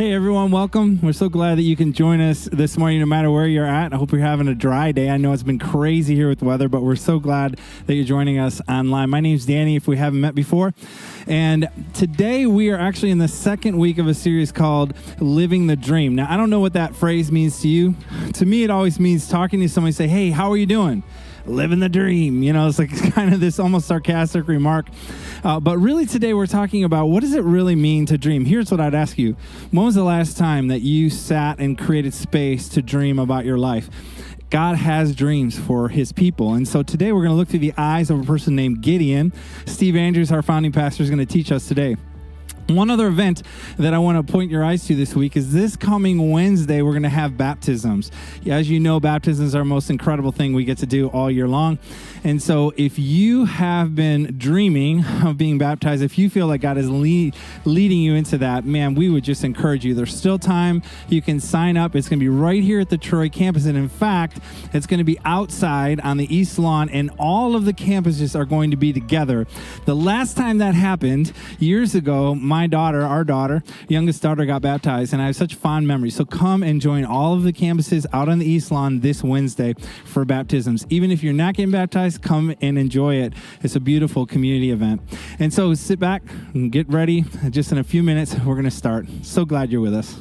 Hey everyone, welcome. We're so glad that you can join us this morning no matter where you're at. I hope you're having a dry day. I know it's been crazy here with weather, but we're so glad that you're joining us online. My name's Danny, if we haven't met before. And today we are actually in the second week of a series called Living the Dream. Now, I don't know what that phrase means to you. To me, it always means talking to somebody, say, hey, how are you doing? Living the dream. You know, it's like kind of this almost sarcastic remark. But really today we're talking about what does it really mean to dream? Here's what I'd ask you. When was the last time that you sat and created space to dream about your life? God has dreams for his people. And so today we're going to look through the eyes of a person named Gideon. Steve Andrews, our founding pastor, is going to teach us today. One other event that I want to point your eyes to this week is this coming Wednesday, we're going to have baptisms. As you know, baptisms are the most incredible thing we get to do all year long. And so if you have been dreaming of being baptized, if you feel like God is leading you into that, man, we would just encourage you. There's still time. You can sign up. It's going to be right here at the Troy campus. And in fact, it's going to be outside on the East Lawn, and all of the campuses are going to be together. The last time that happened, years ago, our youngest daughter got baptized, and I have such fond memories. So come and join all of the campuses out on the East Lawn this Wednesday for baptisms. Even if you're not getting baptized, come and enjoy it. It's a beautiful community event. And so sit back and get ready. Just in a few minutes, we're going to start. So glad you're with us.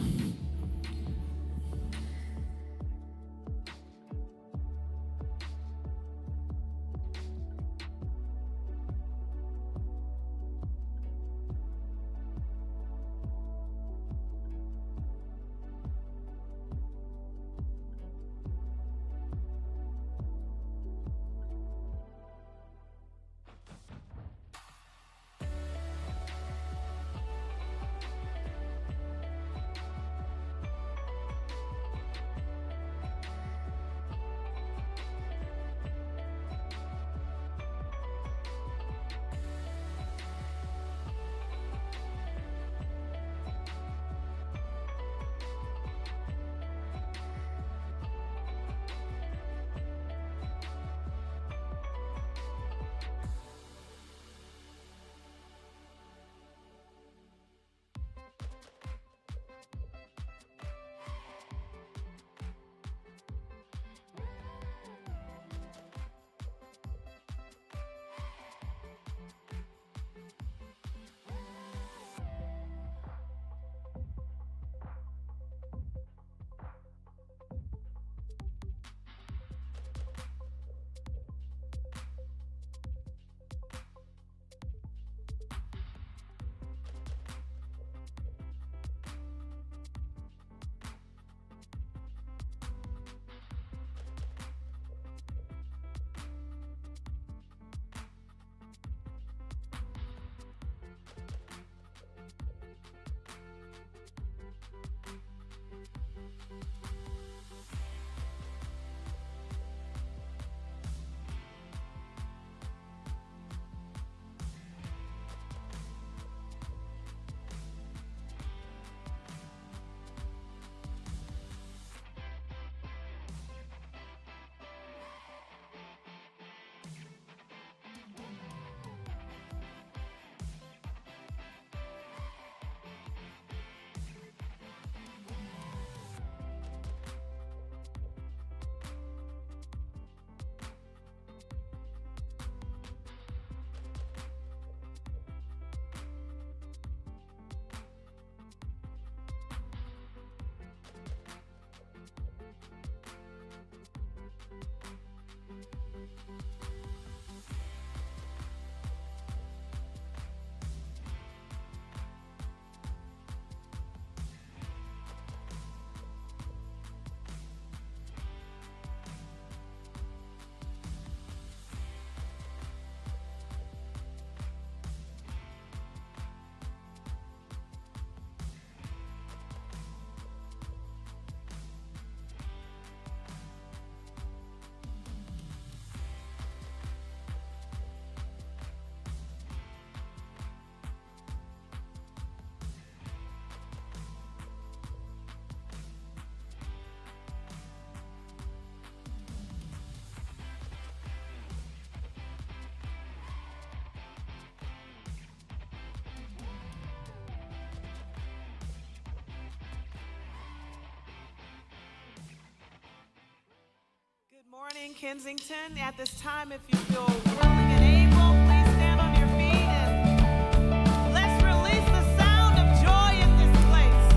Morning, Kensington. At this time, if you feel willing and able, please stand on your feet and let's release the sound of joy in this place.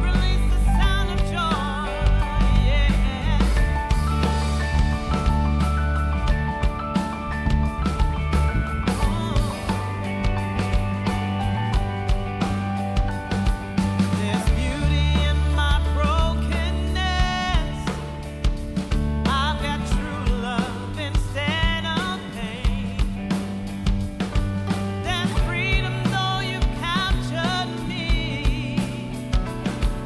Release the sound of joy. Yeah. There's beauty in my brokenness. I've got true love instead of pain. There's freedom though you captured me.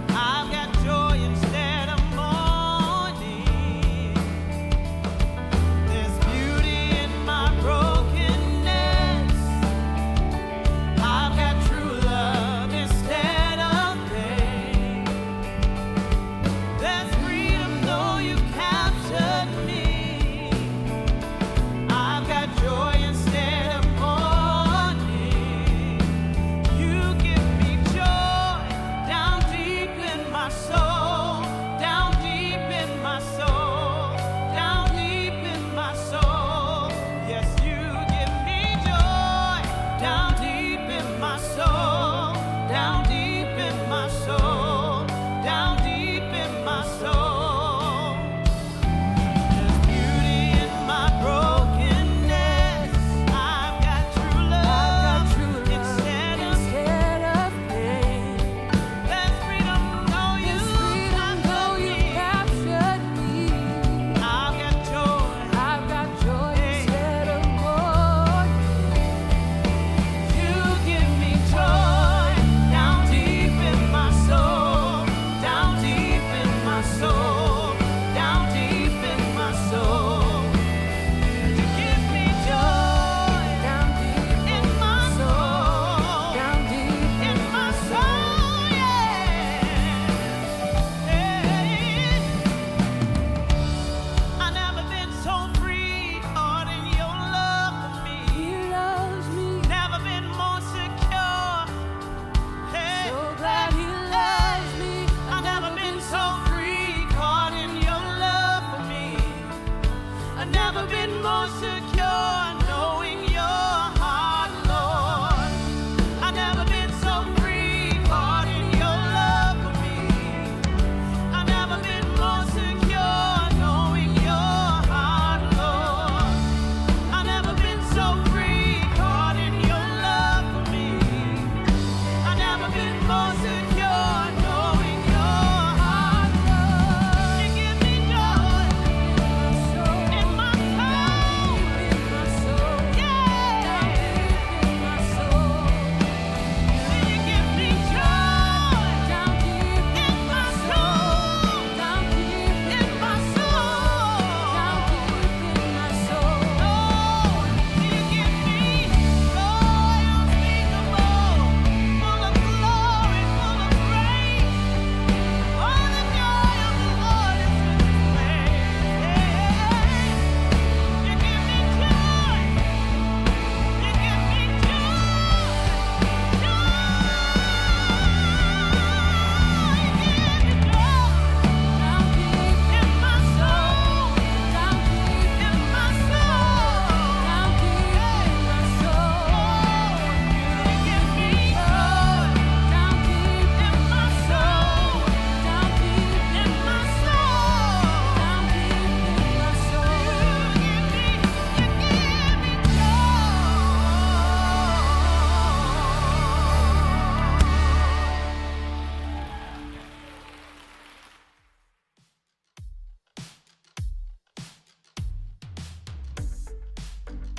I've got joy instead of mourning. There's beauty in my brokenness. I've got true love instead of pain. There's freedom though you captured me. I've got joy instead of mourning. You give me joy down deep in my soul, down deep in my soul, down deep in my soul. Yes, you give me joy down deep in my soul, down deep in my soul, down deep in my soul. There's beauty in my brokenness. I've got true love instead of pain. There's freedom though you captured me. I've got joy instead of mourning. You give me joy down deep in my soul, down deep in my soul, down deep in my soul. You give me joy down deep in my soul, down deep in my soul, I never been so free, Lord, in your love for me. He loves me. Never been more secure. Hey, so glad he loves me. I never been so free, caught in your love for me. I've never been more secure, knowing your heart, Lord. I've never been so free, caught in your love for me. I've never been more secure, knowing your heart, Lord. I've never been so free, caught in your love for me. I've never been more secure, knowing your heart, Lord. You give me joy in my soul,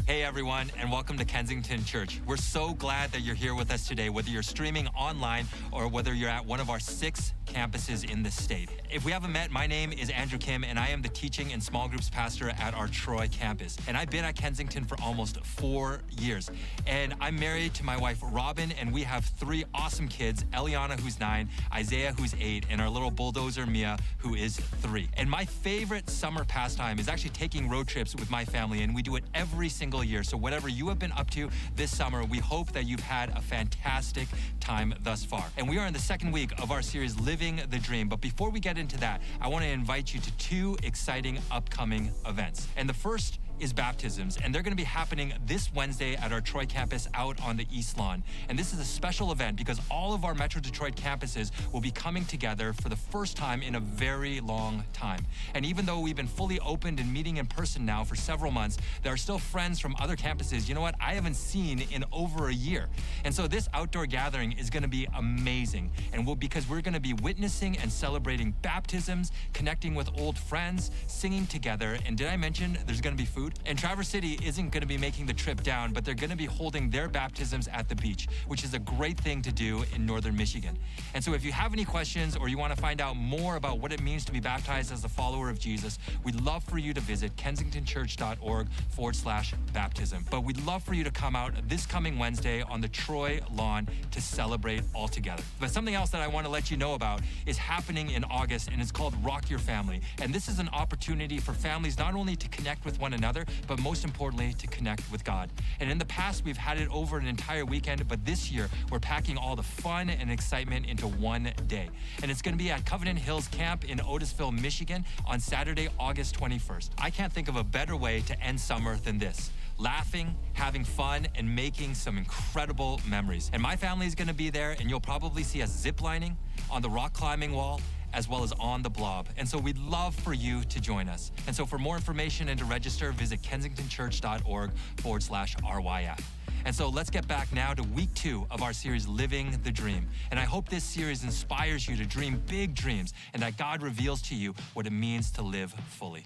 Hey everyone, and welcome to Kensington Church. We're so glad that you're here with us today, whether you're streaming online or whether you're at one of our 6 campuses in the state. If we haven't met, my name is Andrew Kim, and I am the teaching and small groups pastor at our Troy campus. And I've been at Kensington for almost 4 years. And I'm married to my wife, Robin, and we have 3 awesome kids, Eliana, who's 9, Isaiah, who's 8, and our little bulldozer, Mia, who is 3. And my favorite summer pastime is actually taking road trips with my family, and we do it every single year. So whatever you have been up to this summer, we hope that you've had a fantastic time thus far. And we are in the second week of our series, Live Living the Dream. But before we get into that, I want to invite you to two exciting upcoming events. And the first is baptisms, and they're going to be happening this Wednesday at our Troy campus out on the East Lawn. And this is a special event because all of our Metro Detroit campuses will be coming together for the first time in a very long time. And even though we've been fully opened and meeting in person now for several months, there are still friends from other campuses, you know what, I haven't seen in over a year. And so this outdoor gathering is going to be amazing. And because we're going to be witnessing and celebrating baptisms, connecting with old friends, singing together. And did I mention there's going to be food? And Traverse City isn't going to be making the trip down, but they're going to be holding their baptisms at the beach, which is a great thing to do in northern Michigan. And so if you have any questions or you want to find out more about what it means to be baptized as a follower of Jesus, we'd love for you to visit kensingtonchurch.org/baptism. But we'd love for you to come out this coming Wednesday on the Troy lawn to celebrate all together. But something else that I want to let you know about is happening in August, and it's called Rock Your Family. And this is an opportunity for families not only to connect with one another, but most importantly, to connect with God. And in the past, we've had it over an entire weekend, but this year, we're packing all the fun and excitement into one day. And it's going to be at Covenant Hills Camp in Otisville, Michigan on Saturday, August 21st. I can't think of a better way to end summer than this. Laughing, having fun, and making some incredible memories. And my family is going to be there, and you'll probably see us ziplining on the rock climbing wall, as well as on the blob. And so we'd love for you to join us. And so for more information and to register, visit kensingtonchurch.org/RYF. And so let's get back now to week 2 of our series, Living the Dream. And I hope this series inspires you to dream big dreams and that God reveals to you what it means to live fully.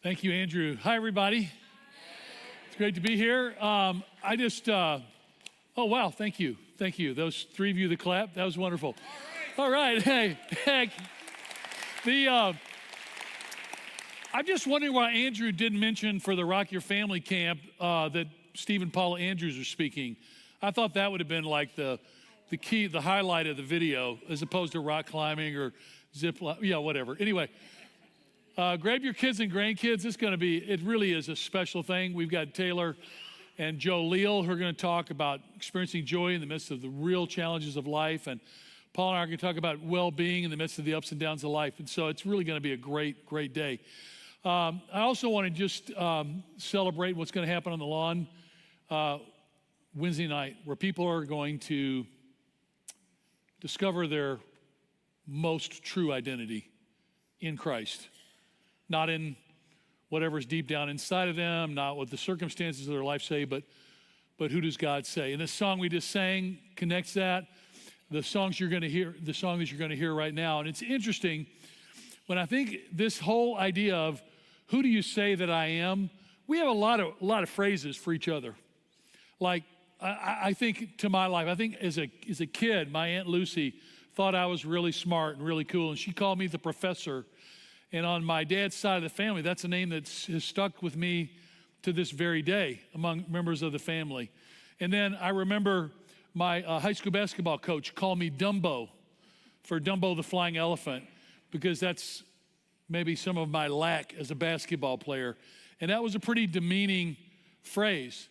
Thank you, Andrew. Hi, everybody. It's great to be here. Oh, wow, thank you. Thank you. Those 3 of you that clapped, that was wonderful. All right. Hey, heck. I'm just wondering why Andrew didn't mention for the Rock Your Family camp that Steve and Paula Andrews are speaking. I thought that would have been like the key, the highlight of the video, as opposed to rock climbing or zip line, whatever. Anyway, grab your kids and grandkids. It really is a special thing. We've got Taylor and Joe Leal, who are going to talk about experiencing joy in the midst of the real challenges of life. And Paul and I are going to talk about well-being in the midst of the ups and downs of life. And so it's really going to be a great, great day. I also want to just celebrate what's going to happen on the lawn Wednesday night, where people are going to discover their most true identity in Christ, not in whatever's deep down inside of them, not what the circumstances of their life say, but who does God say? And this song we just sang connects that. The song that you're going to hear right now. And it's interesting, when I think this whole idea of who do you say that I am, we have a lot of phrases for each other. Like, I think to my life, I think as a kid, my Aunt Lucy thought I was really smart and really cool, and she called me the professor. And on my dad's side of the family, that's a name that has stuck with me to this very day among members of the family. And then I remember my high school basketball coach called me Dumbo, for Dumbo the Flying Elephant, because that's maybe some of my lack as a basketball player. And that was a pretty demeaning phrase.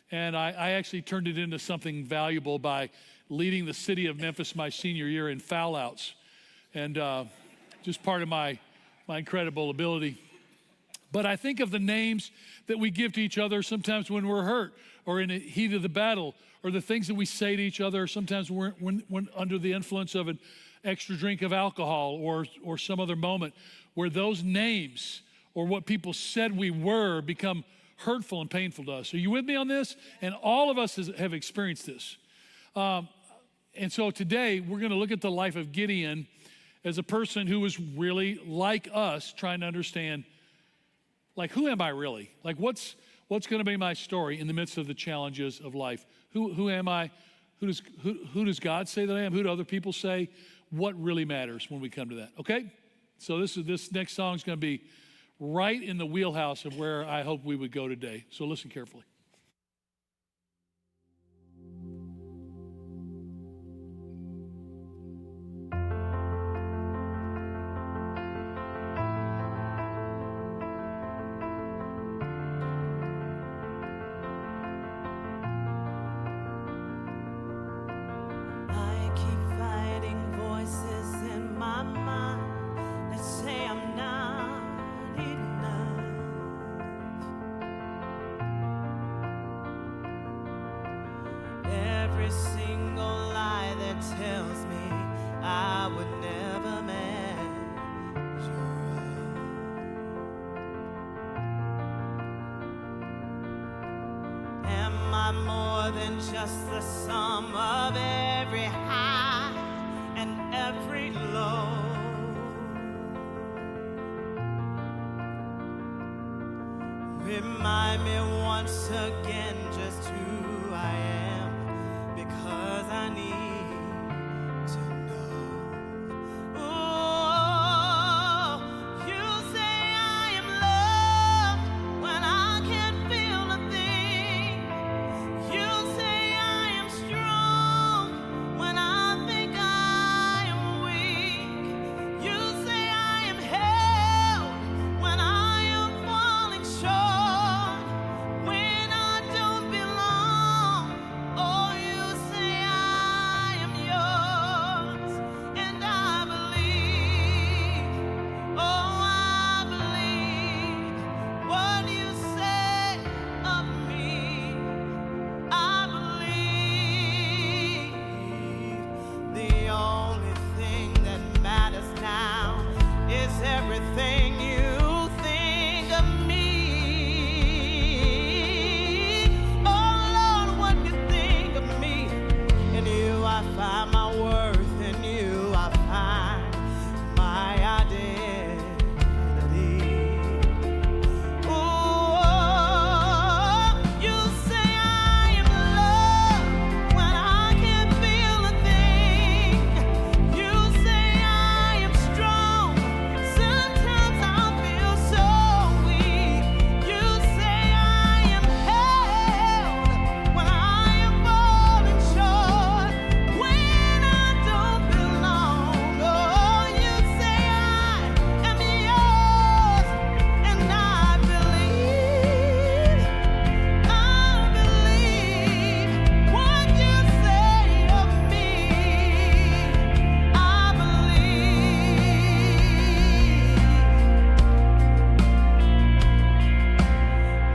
And I actually turned it into something valuable by leading the city of Memphis my senior year in foul outs. And just part of my incredible ability. But I think of the names that we give to each other sometimes when we're hurt or in the heat of the battle, or the things that we say to each other sometimes when under the influence of an extra drink of alcohol or some other moment, where those names or what people said we were become hurtful and painful to us. Are you with me on this? And all of us have experienced this. And so today we're going to look at the life of Gideon as a person who was really like us, trying to understand, like, who am I really? Like, what's going to be my story in the midst of the challenges of life? Who am I? Who does God say that I am? Who do other people say? What really matters when we come to that? Okay? So this next song is going to be right in the wheelhouse of where I hope we would go today. So listen carefully. just the sum of every high and every low. Remind me once again just who I am, because I need to know. Oh, you say I am loved when I can't feel a thing. You say I am strong when I think I am weak. You say I am held when I am falling short, when I don't belong. Oh, you say I am yours, and I believe. Oh, I believe what you say of me. I believe the only thing that matters now is everything you think of me. Oh Lord, what you think of me. In you I find my worth, in you I find my identity. Oh, you say I am loved when I can't feel a thing. You say I am strong, sometimes I feel so weak. You say I am held when I am falling short, when I don't belong. Oh, you say I am yours, and I believe what you say of me. I believe.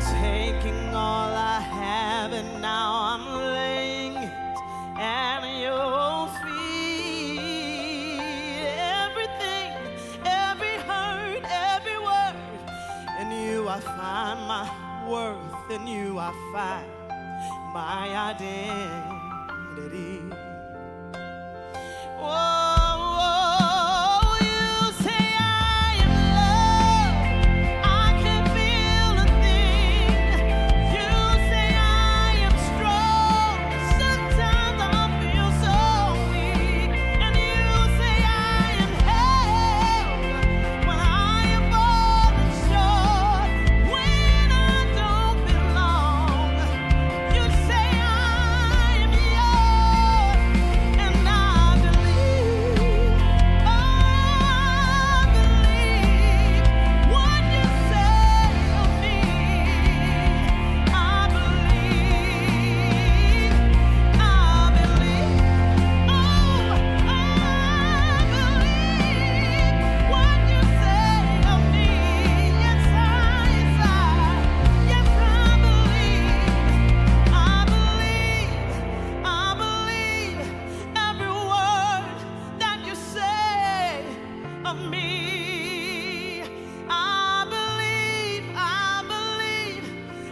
Taking all I have and now I'm laying it at your feet. Everything, every hurt, every word. In you I find my worth, in you I find my identity. Whoa, you say I am loved, I can't feel a thing. You say I am strong, sometimes I feel so weak. And you say I am held when I am falling short, when I don't belong. You say I am yours, and I believe. Oh, I believe what you say of me. I believe. I believe. Oh, I believe what you say of me. Yes, I believe every word that you say of me.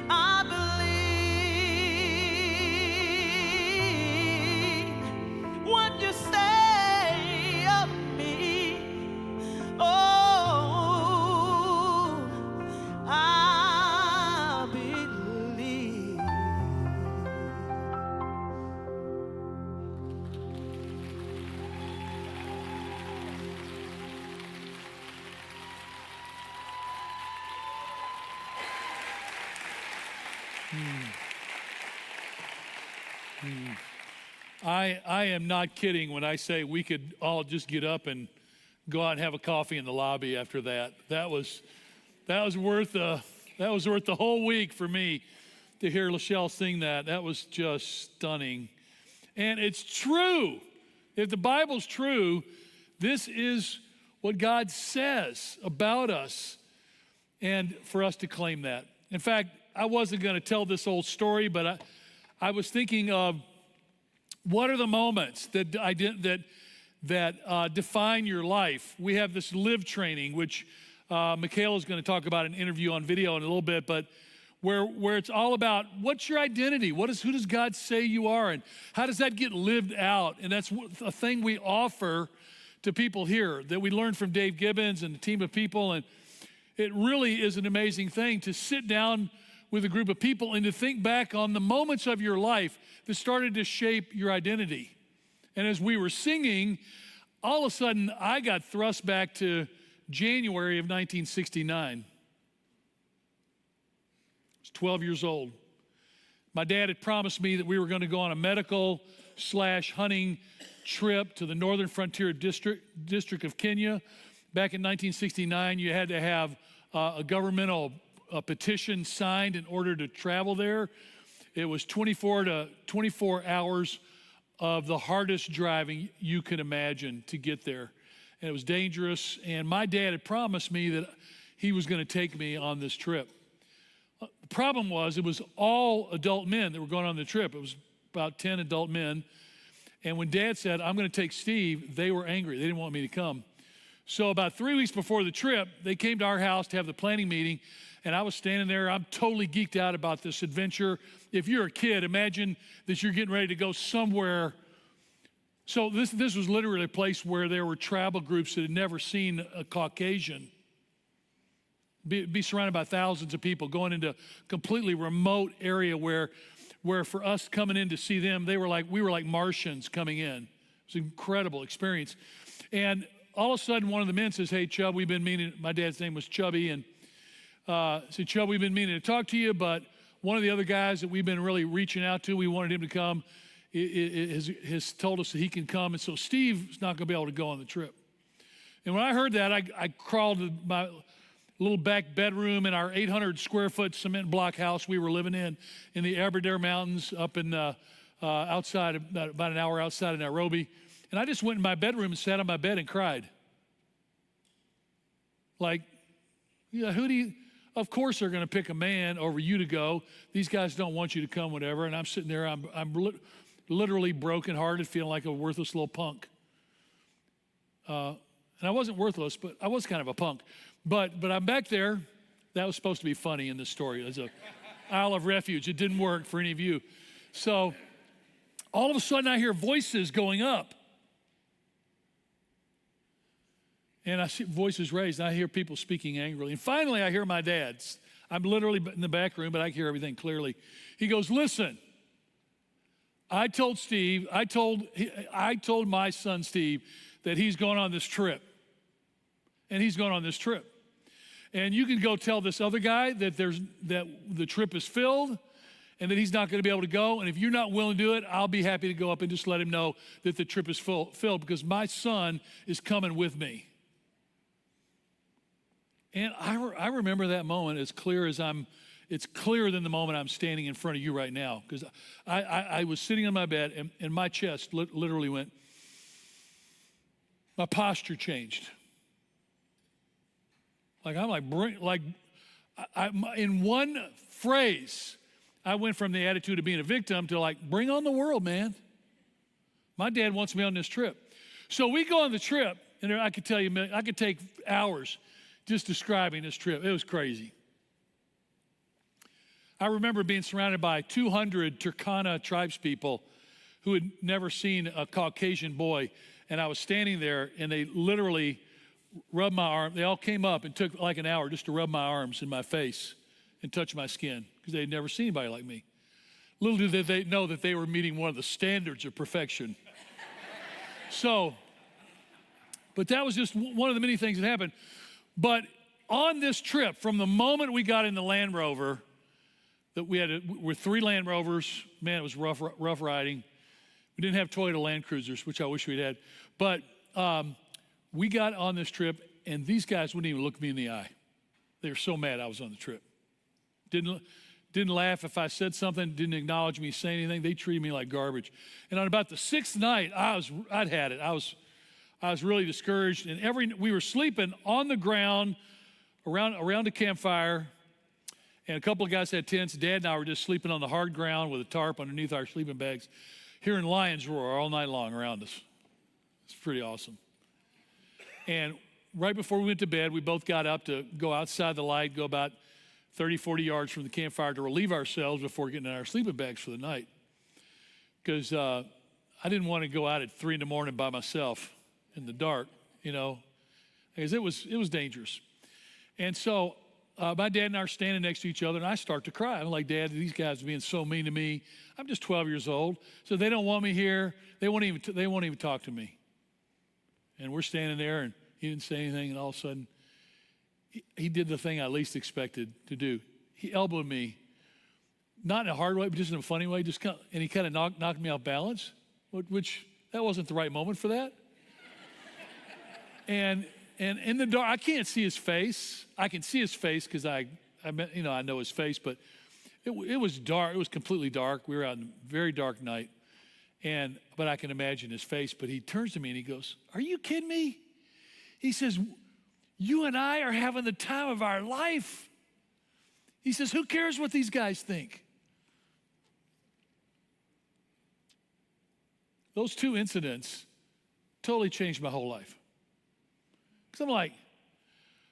I believe what you say of me. Oh, I believe. I am not kidding when I say we could all just get up and go out and have a coffee in the lobby after that. That was worth the whole week for me to hear Lachelle sing that. That was just stunning. And it's true. If the Bible's true, this is what God says about us, and for us to claim that. In fact, I wasn't going to tell this old story, but I was thinking of what are the moments that define your life. We have this live training, which Michaela is going to talk about in an interview on video in a little bit, but where it's all about what's your identity? Who does God say you are? And how does that get lived out? And that's a thing we offer to people here that we learned from Dave Gibbons and the team of people. And it really is an amazing thing to sit down with a group of people and to think back on the moments of your life that started to shape your identity. And as we were singing, all of a sudden I got thrust back to January of 1969. 12 years old. My dad had promised me that we were going to go on a medical/hunting trip to the northern frontier district of Kenya. Back in 1969, you had to have a governmental petition signed in order to travel there. It was 24 hours of the hardest driving you could imagine to get there. And it was dangerous. And my dad had promised me that he was going to take me on this trip. The problem was it was all adult men that were going on the trip. It was about 10 adult men. And when Dad said, I'm going to take Steve, they were angry. They didn't want me to come. So about 3 weeks before the trip, they came to our house to have the planning meeting. And I was standing there. I'm totally geeked out about this adventure. If you're a kid, imagine that you're getting ready to go somewhere. So this was literally a place where there were tribal groups that had never seen a Caucasian. Be surrounded by thousands of people going into a completely remote area where for us coming in to see them, we were like Martians coming in. It was an incredible experience. And all of a sudden, one of the men says, hey, Chubb, we've been meaning, my dad's name was Chubby, and said, Chubb, we've been meaning to talk to you, but one of the other guys that we've been really reaching out to, we wanted him to come, has told us that he can come, and so Steve's not going to be able to go on the trip. And when I heard that, I crawled to my little back bedroom in our 800 square foot cement block house we were living in the Aberdare Mountains up in outside, about an hour outside of Nairobi. And I just went in my bedroom and sat on my bed and cried. Like, yeah, of course they're going to pick a man over you to go. These guys don't want you to come, whatever. And I'm sitting there, I'm literally brokenhearted, feeling like a worthless little punk. And I wasn't worthless, but I was kind of a punk. But I'm back there. That was supposed to be funny in this story. As a Isle of Refuge. It didn't work for any of you. So all of a sudden I hear voices going up. And I see voices raised, and I hear people speaking angrily. And finally I hear my dad's. I'm literally in the back room, but I can hear everything clearly. He goes, listen, I told my son Steve that he's going on this trip. And he's going on this trip. And you can go tell this other guy that the trip is filled and that he's not going to be able to go. And if you're not willing to do it, I'll be happy to go up and just let him know that the trip is filled because my son is coming with me. And I remember that moment as clear as it's clearer than the moment I'm standing in front of you right now. Because I was sitting on my bed and my chest literally went, my posture changed. In one phrase, I went from the attitude of being a victim to like, bring on the world, man. My dad wants me on this trip. So we go on the trip, and I could tell you, I could take hours just describing this trip. It was crazy. I remember being surrounded by 200 Turkana tribespeople who had never seen a Caucasian boy, and I was standing there, and they literally rubbed my arm. They all came up and took like an hour just to rub my arms and my face and touch my skin because they had never seen anybody like me. Little did they know that they were meeting one of the standards of perfection. But that was just one of the many things that happened. But on this trip, from the moment we got in the Land Rover, that we're 3 Land Rovers. Man, it was rough riding. We didn't have Toyota Land Cruisers, which I wish we'd had. But we got on this trip, and these guys wouldn't even look me in the eye. They were so mad I was on the trip. Didn't laugh if I said something, didn't acknowledge me, say anything. They treated me like garbage. And on about the 6th night, I'd had it. I was really discouraged. And we were sleeping on the ground around a campfire, and a couple of guys had tents. Dad and I were just sleeping on the hard ground with a tarp underneath our sleeping bags, hearing lions roar all night long around us. It's pretty awesome. And right before we went to bed, we both got up to go outside the light, go about 30, 40 yards from the campfire to relieve ourselves before getting in our sleeping bags for the night. Because I didn't want to go out at 3 in the morning by myself in the dark, because it was dangerous. And so my dad and I are standing next to each other, and I start to cry. I'm like, Dad, these guys are being so mean to me. I'm just 12 years old, so they don't want me here. They won't even talk to me. And we're standing there, and he didn't say anything, and all of a sudden, he did the thing I least expected to do. He elbowed me, not in a hard way, but just in a funny way, and he kind of knocked me off balance, which that wasn't the right moment for that. And in the dark, I can't see his face. I can see his face because I know his face, but it was dark. It was completely dark. We were out in a very dark night, but I can imagine his face. But he turns to me and he goes, "Are you kidding me?" He says, "You and I are having the time of our life." He says, "Who cares what these guys think?" Those 2 incidents totally changed my whole life. Because I'm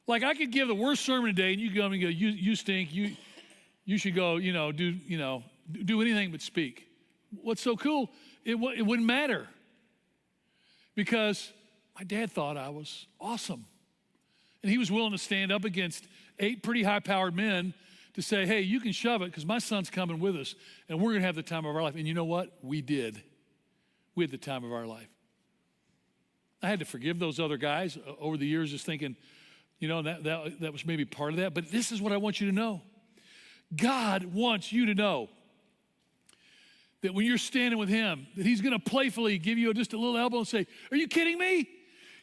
like I could give the worst sermon today, and you go and go, you stink. You should go. Do anything but speak. What's so cool? It wouldn't matter, because my dad thought I was awesome, and he was willing to stand up against 8 pretty high-powered men to say, "Hey, you can shove it, because my son's coming with us, and we're going to have the time of our life." And you know what? We did. We had the time of our life. I had to forgive those other guys over the years, just thinking, that was maybe part of that. But this is what I want you to know. God wants you to know that when you're standing with him, that he's going to playfully give you just a little elbow and say, "Are you kidding me?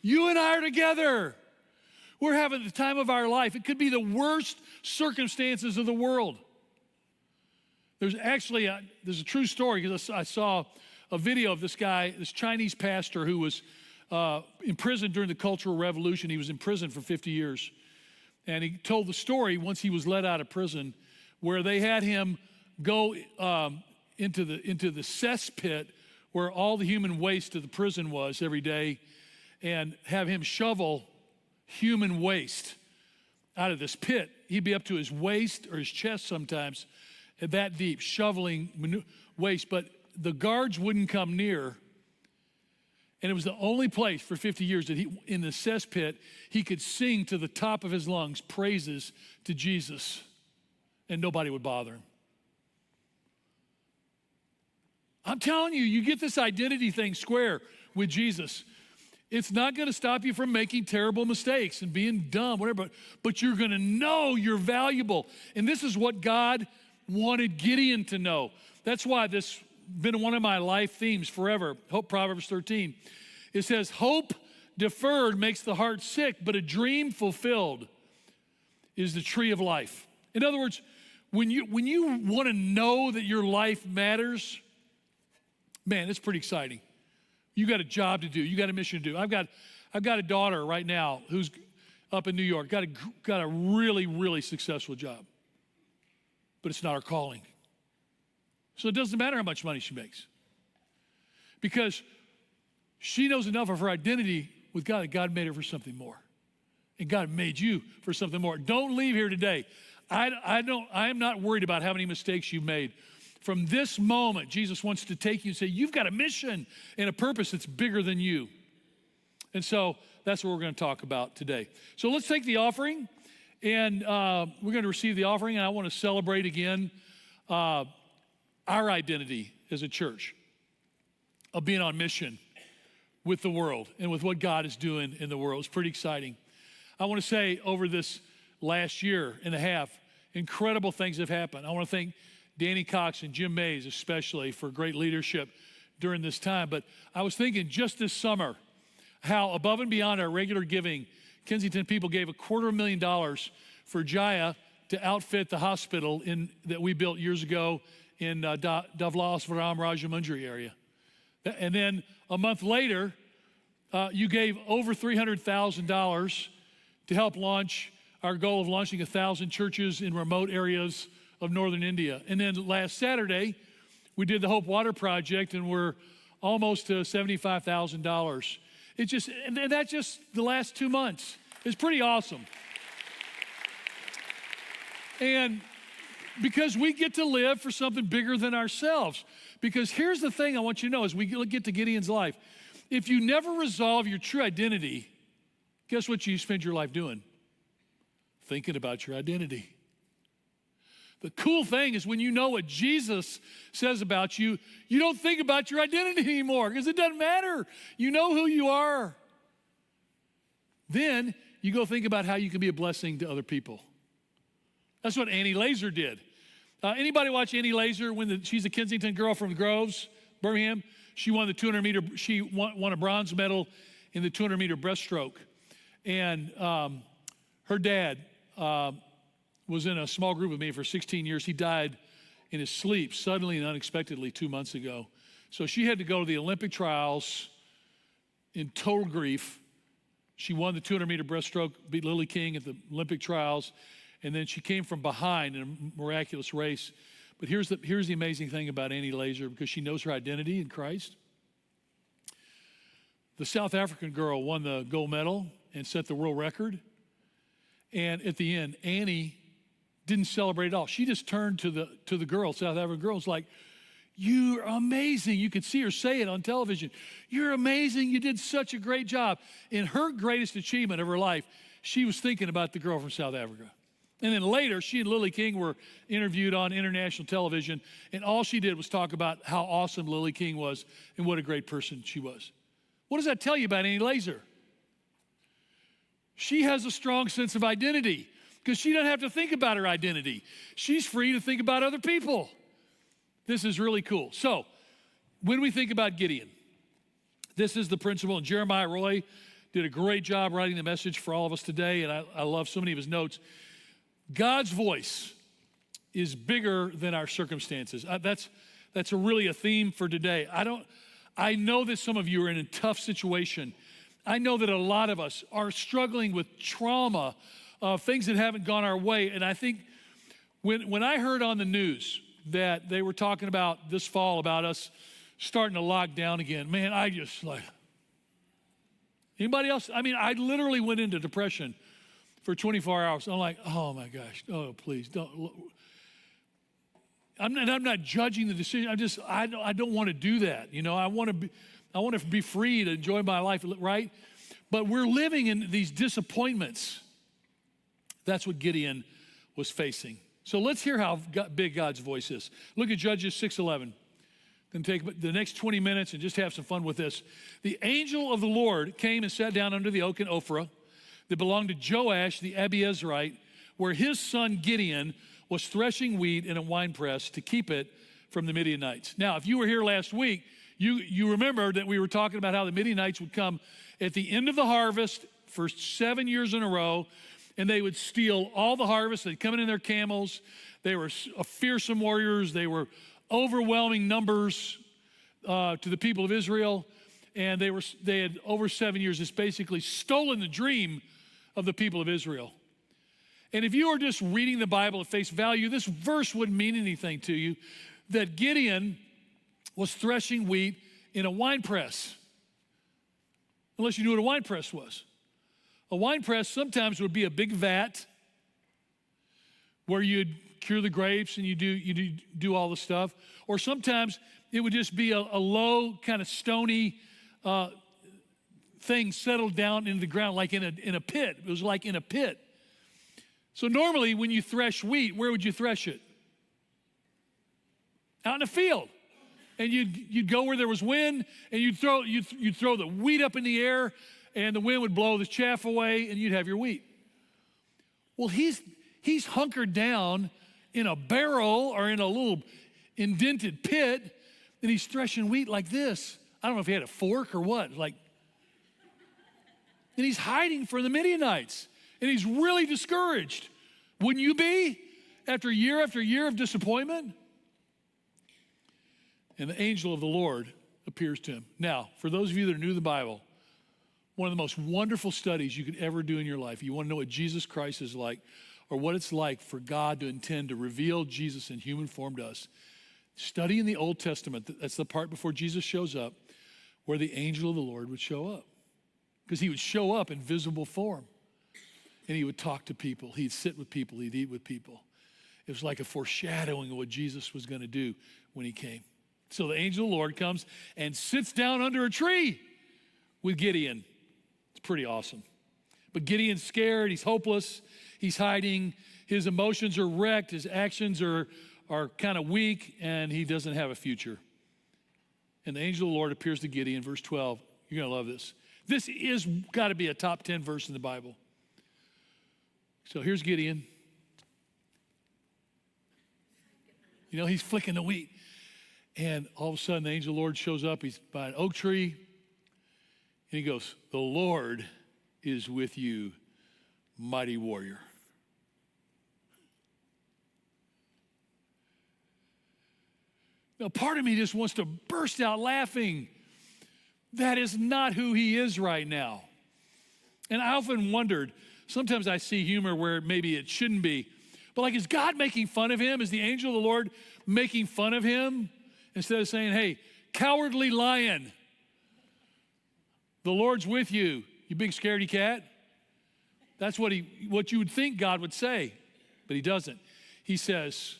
You and I are together. We're having the time of our life." It could be the worst circumstances of the world. There's a true story, because I saw a video of this guy, this Chinese pastor who was imprisoned during the Cultural Revolution. He was in prison for 50 years. And he told the story once he was let out of prison, where they had him go into the cesspit where all the human waste of the prison was every day, and have him shovel human waste out of this pit. He'd be up to his waist or his chest sometimes, that deep, shoveling waste. But the guards wouldn't come near. And it was the only place for 50 years that in the cesspit, he could sing to the top of his lungs praises to Jesus, and nobody would bother him. I'm telling you, you get this identity thing square with Jesus, it's not going to stop you from making terrible mistakes and being dumb, whatever, but you're going to know you're valuable. And this is what God wanted Gideon to know. That's why this has been one of my life themes forever. Hope, Proverbs 13. It says, "Hope deferred makes the heart sick, but a dream fulfilled is the tree of life." In other words, when you want to know that your life matters, man, it's pretty exciting. You got a job to do. You got a mission to do. I've got a daughter right now who's up in New York, got a really, really successful job, but it's not her calling. So it doesn't matter how much money she makes, because she knows enough of her identity with God that God made her for something more, and God made you for something more. Don't leave here today. I am not worried about how many mistakes you've made. From this moment, Jesus wants to take you and say, you've got a mission and a purpose that's bigger than you. And so that's what we're going to talk about today. So let's take the offering, and we're going to receive the offering, and I want to celebrate again our identity as a church of being on mission with the world and with what God is doing in the world. It's pretty exciting. I want to say over this last year and a half, incredible things have happened. I want to thank Danny Cox and Jim Mays especially for great leadership during this time. But I was thinking just this summer how above and beyond our regular giving, Kensington people gave $250,000 for Jaya to outfit the hospital that we built years ago in Davlas Varam Rajamundry area. And then a month later, you gave over $300,000 to help launch our goal of launching 1,000 churches in remote areas of northern India. And then last Saturday, we did the Hope Water Project, and we're almost to $75,000. And that's just the last 2 months. It's pretty awesome. And because we get to live for something bigger than ourselves. Because here's the thing I want you to know as we get to Gideon's life. If you never resolve your true identity, guess what you spend your life doing? Thinking about your identity. The cool thing is when you know what Jesus says about you, you don't think about your identity anymore because it doesn't matter. You know who you are. Then you go think about how you can be a blessing to other people. That's what Annie Laser did. Anybody watch Annie Laser she's a Kensington girl from the Groves, Birmingham? She won the 200 meter, she won a bronze medal in the 200 meter breaststroke. And her dad was in a small group with me for 16 years. He died in his sleep suddenly and unexpectedly 2 months ago. So she had to go to the Olympic trials in total grief. She won the 200 meter breaststroke, beat Lily King at the Olympic trials. And then she came from behind in a miraculous race. But here's the amazing thing about Annie Laser, because she knows her identity in Christ. The South African girl won the gold medal and set the world record. And at the end, Annie didn't celebrate at all. She just turned to the girl, South African girl, was like, "You're amazing." You could see her say it on television. "You're amazing. You did such a great job." In her greatest achievement of her life, she was thinking about the girl from South Africa. And then later, she and Lily King were interviewed on international television, and all she did was talk about how awesome Lily King was and what a great person she was. What does that tell you about Annie Laser? She has a strong sense of identity because she doesn't have to think about her identity. She's free to think about other people. This is really cool. So, when we think about Gideon, this is the principle, and Jeremiah Roy did a great job writing the message for all of us today, and I love so many of his notes. God's voice is bigger than our circumstances. That's really a theme for today. I know that some of you are in a tough situation. I know that a lot of us are struggling with trauma, things that haven't gone our way. And I think when I heard on the news that they were talking about this fall about us starting to lock down again, man, I just like, anybody else? I mean, I literally went into depression for 24 hours. I'm like, oh my gosh, oh please don't. I'm not judging the decision. I don't want to do that. You know, I want to be free to enjoy my life, right? But we're living in these disappointments. That's what Gideon was facing. So let's hear how big God's voice is. Look at Judges 6:11. Then take the next 20 minutes and just have some fun with this. The angel of the Lord came and sat down under the oak in Ophrah that belonged to Joash the Abiezrite, where his son Gideon was threshing wheat in a winepress to keep it from the Midianites. Now, if you were here last week, you remember that we were talking about how the Midianites would come at the end of the harvest for 7 years in a row, and they would steal all the harvest. They'd come in their camels. They were fearsome warriors. They were overwhelming numbers to the people of Israel, and they had over 7 years just basically stolen the dream of the people of Israel. And if you were just reading the Bible at face value, this verse wouldn't mean anything to you, that Gideon was threshing wheat in a wine press, unless you knew what a wine press was. A wine press sometimes would be a big vat where you'd cure the grapes and you do all the stuff. Or sometimes it would just be a low, kind of stony thing settled down into the ground like in a pit. It was like in a pit. So normally when you thresh wheat, where would you thresh it? Out in a field. And you'd go where there was wind, and you'd throw the wheat up in the air, and the wind would blow the chaff away, and you'd have your wheat. Well, he's hunkered down in a barrel or in a little indented pit, and he's threshing wheat like this. I don't know if he had a fork or what. And he's hiding from the Midianites, and he's really discouraged. Wouldn't you be after year of disappointment? And the angel of the Lord appears to him. Now, for those of you that are new to the Bible, one of the most wonderful studies you could ever do in your life, you want to know what Jesus Christ is like, or what it's like for God to intend to reveal Jesus in human form to us. Study in the Old Testament, that's the part before Jesus shows up, where the angel of the Lord would show up. Because he would show up in visible form. And he would talk to people. He'd sit with people. He'd eat with people. It was like a foreshadowing of what Jesus was going to do when he came. So the angel of the Lord comes and sits down under a tree with Gideon. It's pretty awesome. But Gideon's scared. He's hopeless. He's hiding. His emotions are wrecked. His actions are kind of weak, and he doesn't have a future. And the angel of the Lord appears to Gideon, verse 12. You're going to love this. This is got to be a top 10 verse in the Bible. So here's Gideon. You know, he's flicking the wheat. And all of a sudden, the angel of the Lord shows up. He's by an oak tree. And he goes, "The Lord is with you, mighty warrior." Now, part of me just wants to burst out laughing. That is not who he is right now. And I often wondered, sometimes I see humor where maybe it shouldn't be. But like, is God making fun of him? Is the angel of the Lord making fun of him? Instead of saying, "Hey, cowardly lion, the Lord's with you, you big scaredy cat." That's what you would think God would say, but he doesn't. He says,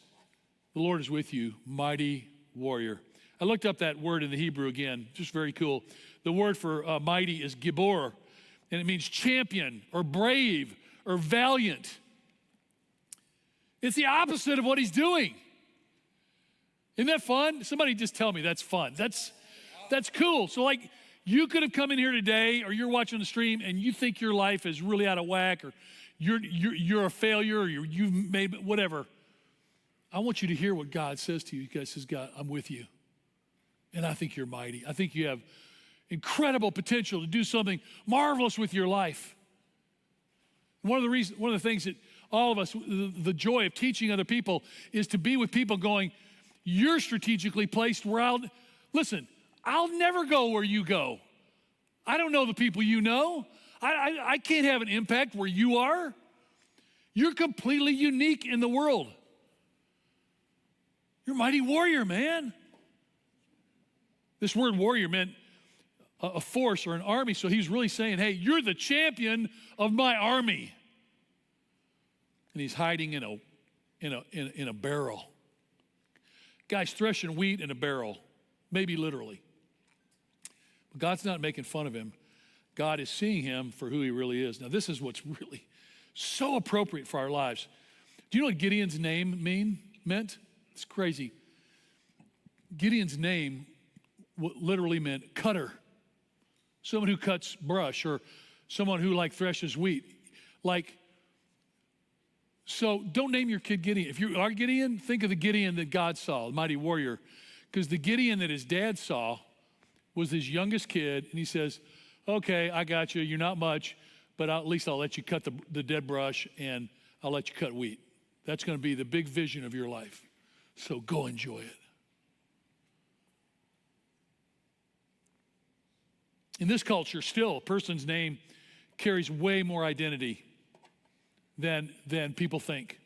"The Lord is with you, mighty warrior." I looked up that word in the Hebrew again, just very cool. The word for mighty is gibor, and it means champion or brave or valiant. It's the opposite of what he's doing. Isn't that fun? Somebody just tell me that's fun. That's cool. So like, you could have come in here today, or you're watching the stream and you think your life is really out of whack, or you're a failure, or you've made whatever. I want you to hear what God says to you. God says, "God, I'm with you. And I think you're mighty. I think you have incredible potential to do something marvelous with your life." One of the things that all of us, the joy of teaching other people, is to be with people going, "You're strategically placed where I'll never go where you go. I don't know the people you know. I can't have an impact where you are. You're completely unique in the world. You're a mighty warrior, man." This word warrior meant a force or an army, so he's really saying, "Hey, you're the champion of my army." And he's hiding in a barrel. Guy's threshing wheat in a barrel, maybe literally. But God's not making fun of him. God is seeing him for who he really is. Now, this is what's really so appropriate for our lives. Do you know what Gideon's name meant? It's crazy. Gideon's name literally meant cutter. Someone who cuts brush, or someone who like threshes wheat. So don't name your kid Gideon. If you are Gideon, think of the Gideon that God saw, the mighty warrior. Because the Gideon that his dad saw was his youngest kid, and he says, "Okay, I got you. You're not much, but at least I'll let you cut the dead brush, and I'll let you cut wheat. That's going to be the big vision of your life. So go enjoy it." In this culture, still, a person's name carries way more identity than people think.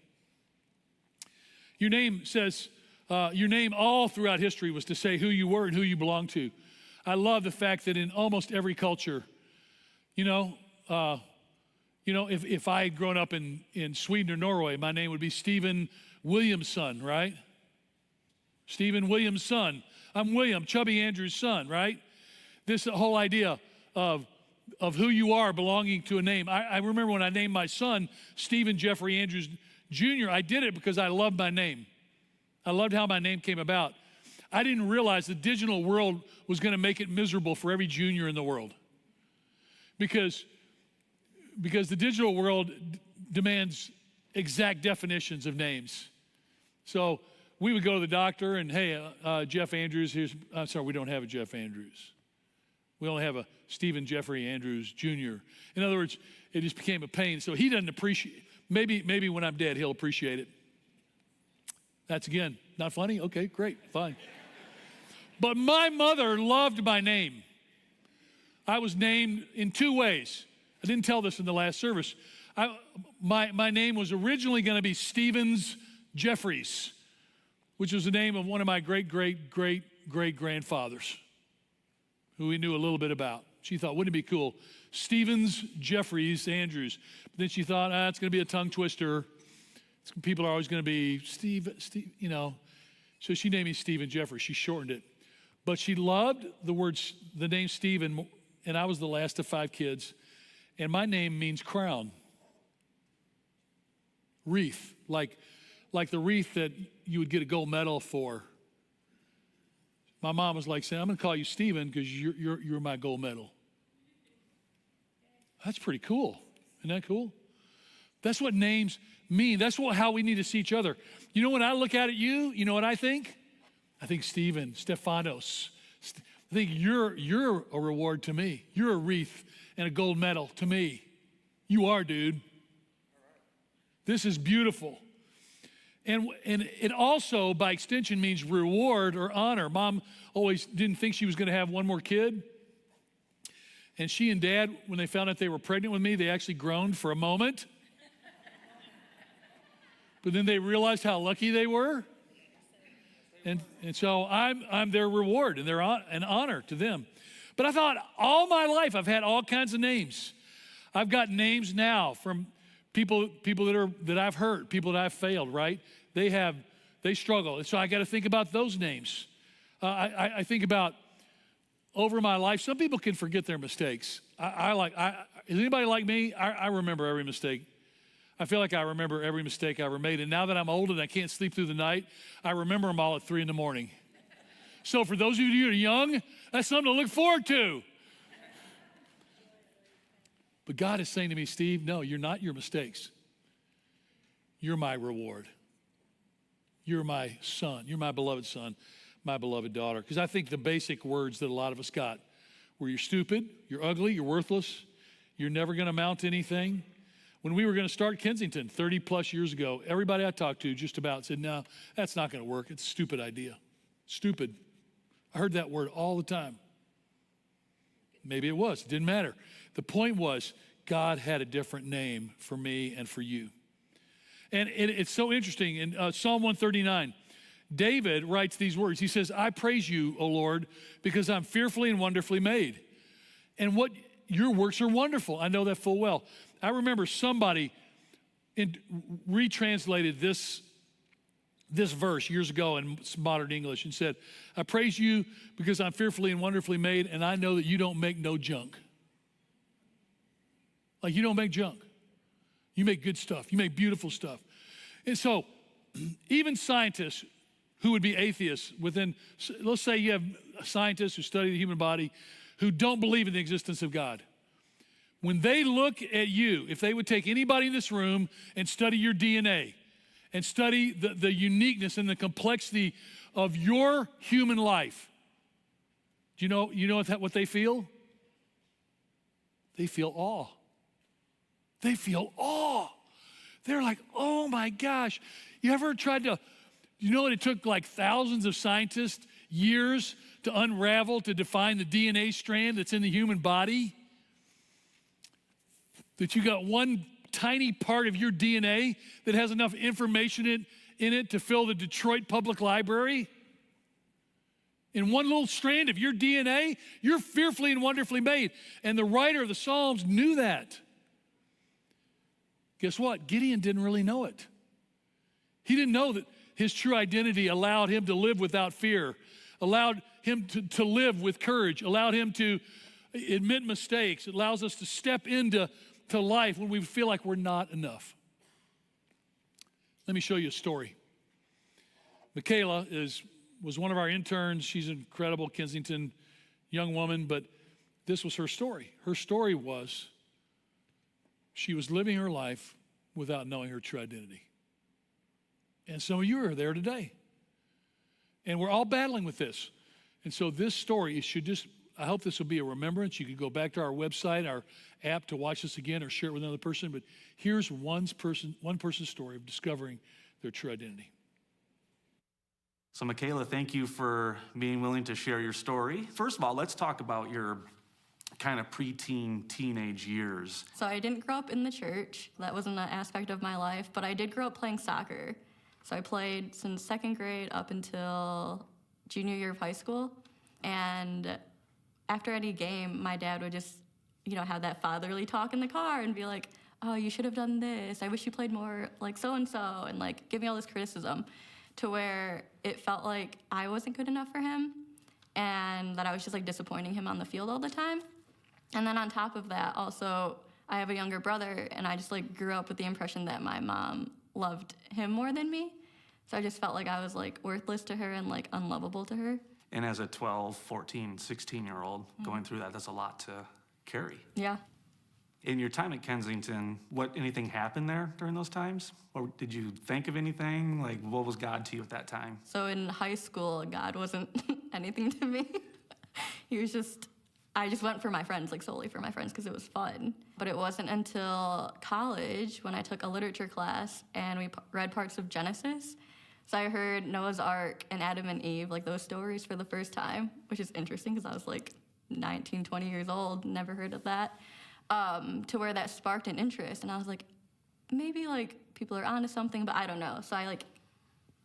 Your name says, your name all throughout history was to say who you were and who you belong to. I love the fact that in almost every culture, if I had grown up in Sweden or Norway, my name would be Stephen Williamson, right? Stephen Williams' son. I'm William, Chubby Andrews' son, right? This whole idea of who you are belonging to a name. I remember when I named my son Stephen Jeffrey Andrews Jr., I did it because I loved my name. I loved how my name came about. I didn't realize the digital world was going to make it miserable for every junior in the world. Because the digital world demands exact definitions of names. So we would go to the doctor and, "Hey, Jeff Andrews, I'm sorry, we don't have a Jeff Andrews. We only have a Stephen Jeffrey Andrews Jr." In other words, it just became a pain. So he doesn't appreciate, maybe when I'm dead, he'll appreciate it. That's, again, not funny? Okay, great, fine. But my mother loved my name. I was named in two ways. I didn't tell this in the last service. My name was originally going to be Stevens Jeffries, which was the name of one of my great-great-great-great-grandfathers, who we knew a little bit about. She thought, wouldn't it be cool? Stevens Jeffries Andrews. But then she thought, it's going to be a tongue twister. People are always going to be Steve, you know. So she named me Stephen Jeffrey. She shortened it. But she loved the name Stephen, and I was the last of 5 kids. And my name means crown. Wreath, like the wreath that you would get a gold medal for. My mom was like saying, I'm going to call you Stephen because you're my gold medal. That's pretty cool. Isn't that cool? That's what names mean. That's how we need to see each other. You know, when I look at you, you know what I think? I think Stephen, Stephanos. I think you're a reward to me. You're a wreath and a gold medal to me. You are, dude. This is beautiful. And it also, by extension, means reward or honor. Mom always didn't think she was going to have one more kid. And she and Dad, when they found out they were pregnant with me, they actually groaned for a moment. But then they realized how lucky they were. And so I'm their reward, and they're an honor to them. But I thought all my life I've had all kinds of names. I've got names now from people that I've hurt, people that I've failed, right? They struggle. And so I got to think about those names. I think about over my life, some people can forget their mistakes. Is anybody like me? I remember every mistake. I feel like I remember every mistake I ever made. And now that I'm old and I can't sleep through the night, I remember them all at 3 a.m. So for those of you who are young, that's something to look forward to. But God is saying to me, Steve, no, you're not your mistakes. You're my reward. You're my son. You're my beloved son, my beloved daughter. Because I think the basic words that a lot of us got were you're stupid, you're ugly, you're worthless, you're never going to amount to anything. When we were going to start Kensington 30 plus years ago, everybody I talked to just about said, no, that's not going to work. It's a stupid idea. Stupid. I heard that word all the time. Maybe it was. It didn't matter. The point was God had a different name for me and for you. And it's so interesting. In Psalm 139, David writes these words. He says, I praise you, O Lord, because I'm fearfully and wonderfully made. And your works are wonderful. I know that full well. I remember somebody retranslated this verse years ago in modern English and said, I praise you because I'm fearfully and wonderfully made, and I know that you don't make no junk. Like you don't make junk. You make good stuff. You make beautiful stuff. And so even scientists who would be atheists let's say you have scientists who study the human body who don't believe in the existence of God. When they look at you, if they would take anybody in this room and study your DNA and study the uniqueness and the complexity of your human life, do you know what they feel? They feel awe. They feel awe. They're like, oh my gosh. You ever tried to, it took like thousands of scientists years to unravel, to define the DNA strand that's in the human body? That you got one tiny part of your DNA that has enough information in it to fill the Detroit Public Library? In one little strand of your DNA, you're fearfully and wonderfully made. And the writer of the Psalms knew that. Guess what? Gideon didn't really know it. He didn't know that his true identity allowed him to live without fear, allowed him to live with courage, allowed him to admit mistakes. It allows us to step into life when we feel like we're not enough. Let me show you a story. Michaela was one of our interns. She's an incredible Kensington young woman, but this was her story. Her story was she was living her life without knowing her true identity. And some of you are there today. And we're all battling with this. And so this story, I hope this will be a remembrance. You could go back to our website, our app to watch this again or share it with another person. But here's one person's story of discovering their true identity. So Michaela, thank you for being willing to share your story. First of all, let's talk about your kind of preteen, teenage years. So I didn't grow up in the church. That wasn't an aspect of my life, but I did grow up playing soccer. So I played since 2nd grade up until junior year of high school. And after any game, my dad would just, have that fatherly talk in the car and be like, oh, you should have done this. I wish you played more like so-and-so, and like give me all this criticism, to where it felt like I wasn't good enough for him and that I was just like disappointing him on the field all the time. And then on top of that, also, I have a younger brother, and I just like grew up with the impression that my mom loved him more than me. So I just felt like I was like worthless to her and like unlovable to her. And as a 12, 14, 16-year-old going through that, that's a lot to carry. Yeah. In your time at Kensington, anything happened there during those times? Or did you think of anything? Like, what was God to you at that time? So in high school, God wasn't anything to me. He was just, I just went for my friends, like solely for my friends, because it was fun. But it wasn't until college when I took a literature class and we read parts of Genesis. So I heard Noah's Ark and Adam and Eve, like those stories for the first time, which is interesting because I was like 19, 20 years old, never heard of that, to where that sparked an interest. And I was like, maybe like people are onto something, but I don't know. So I like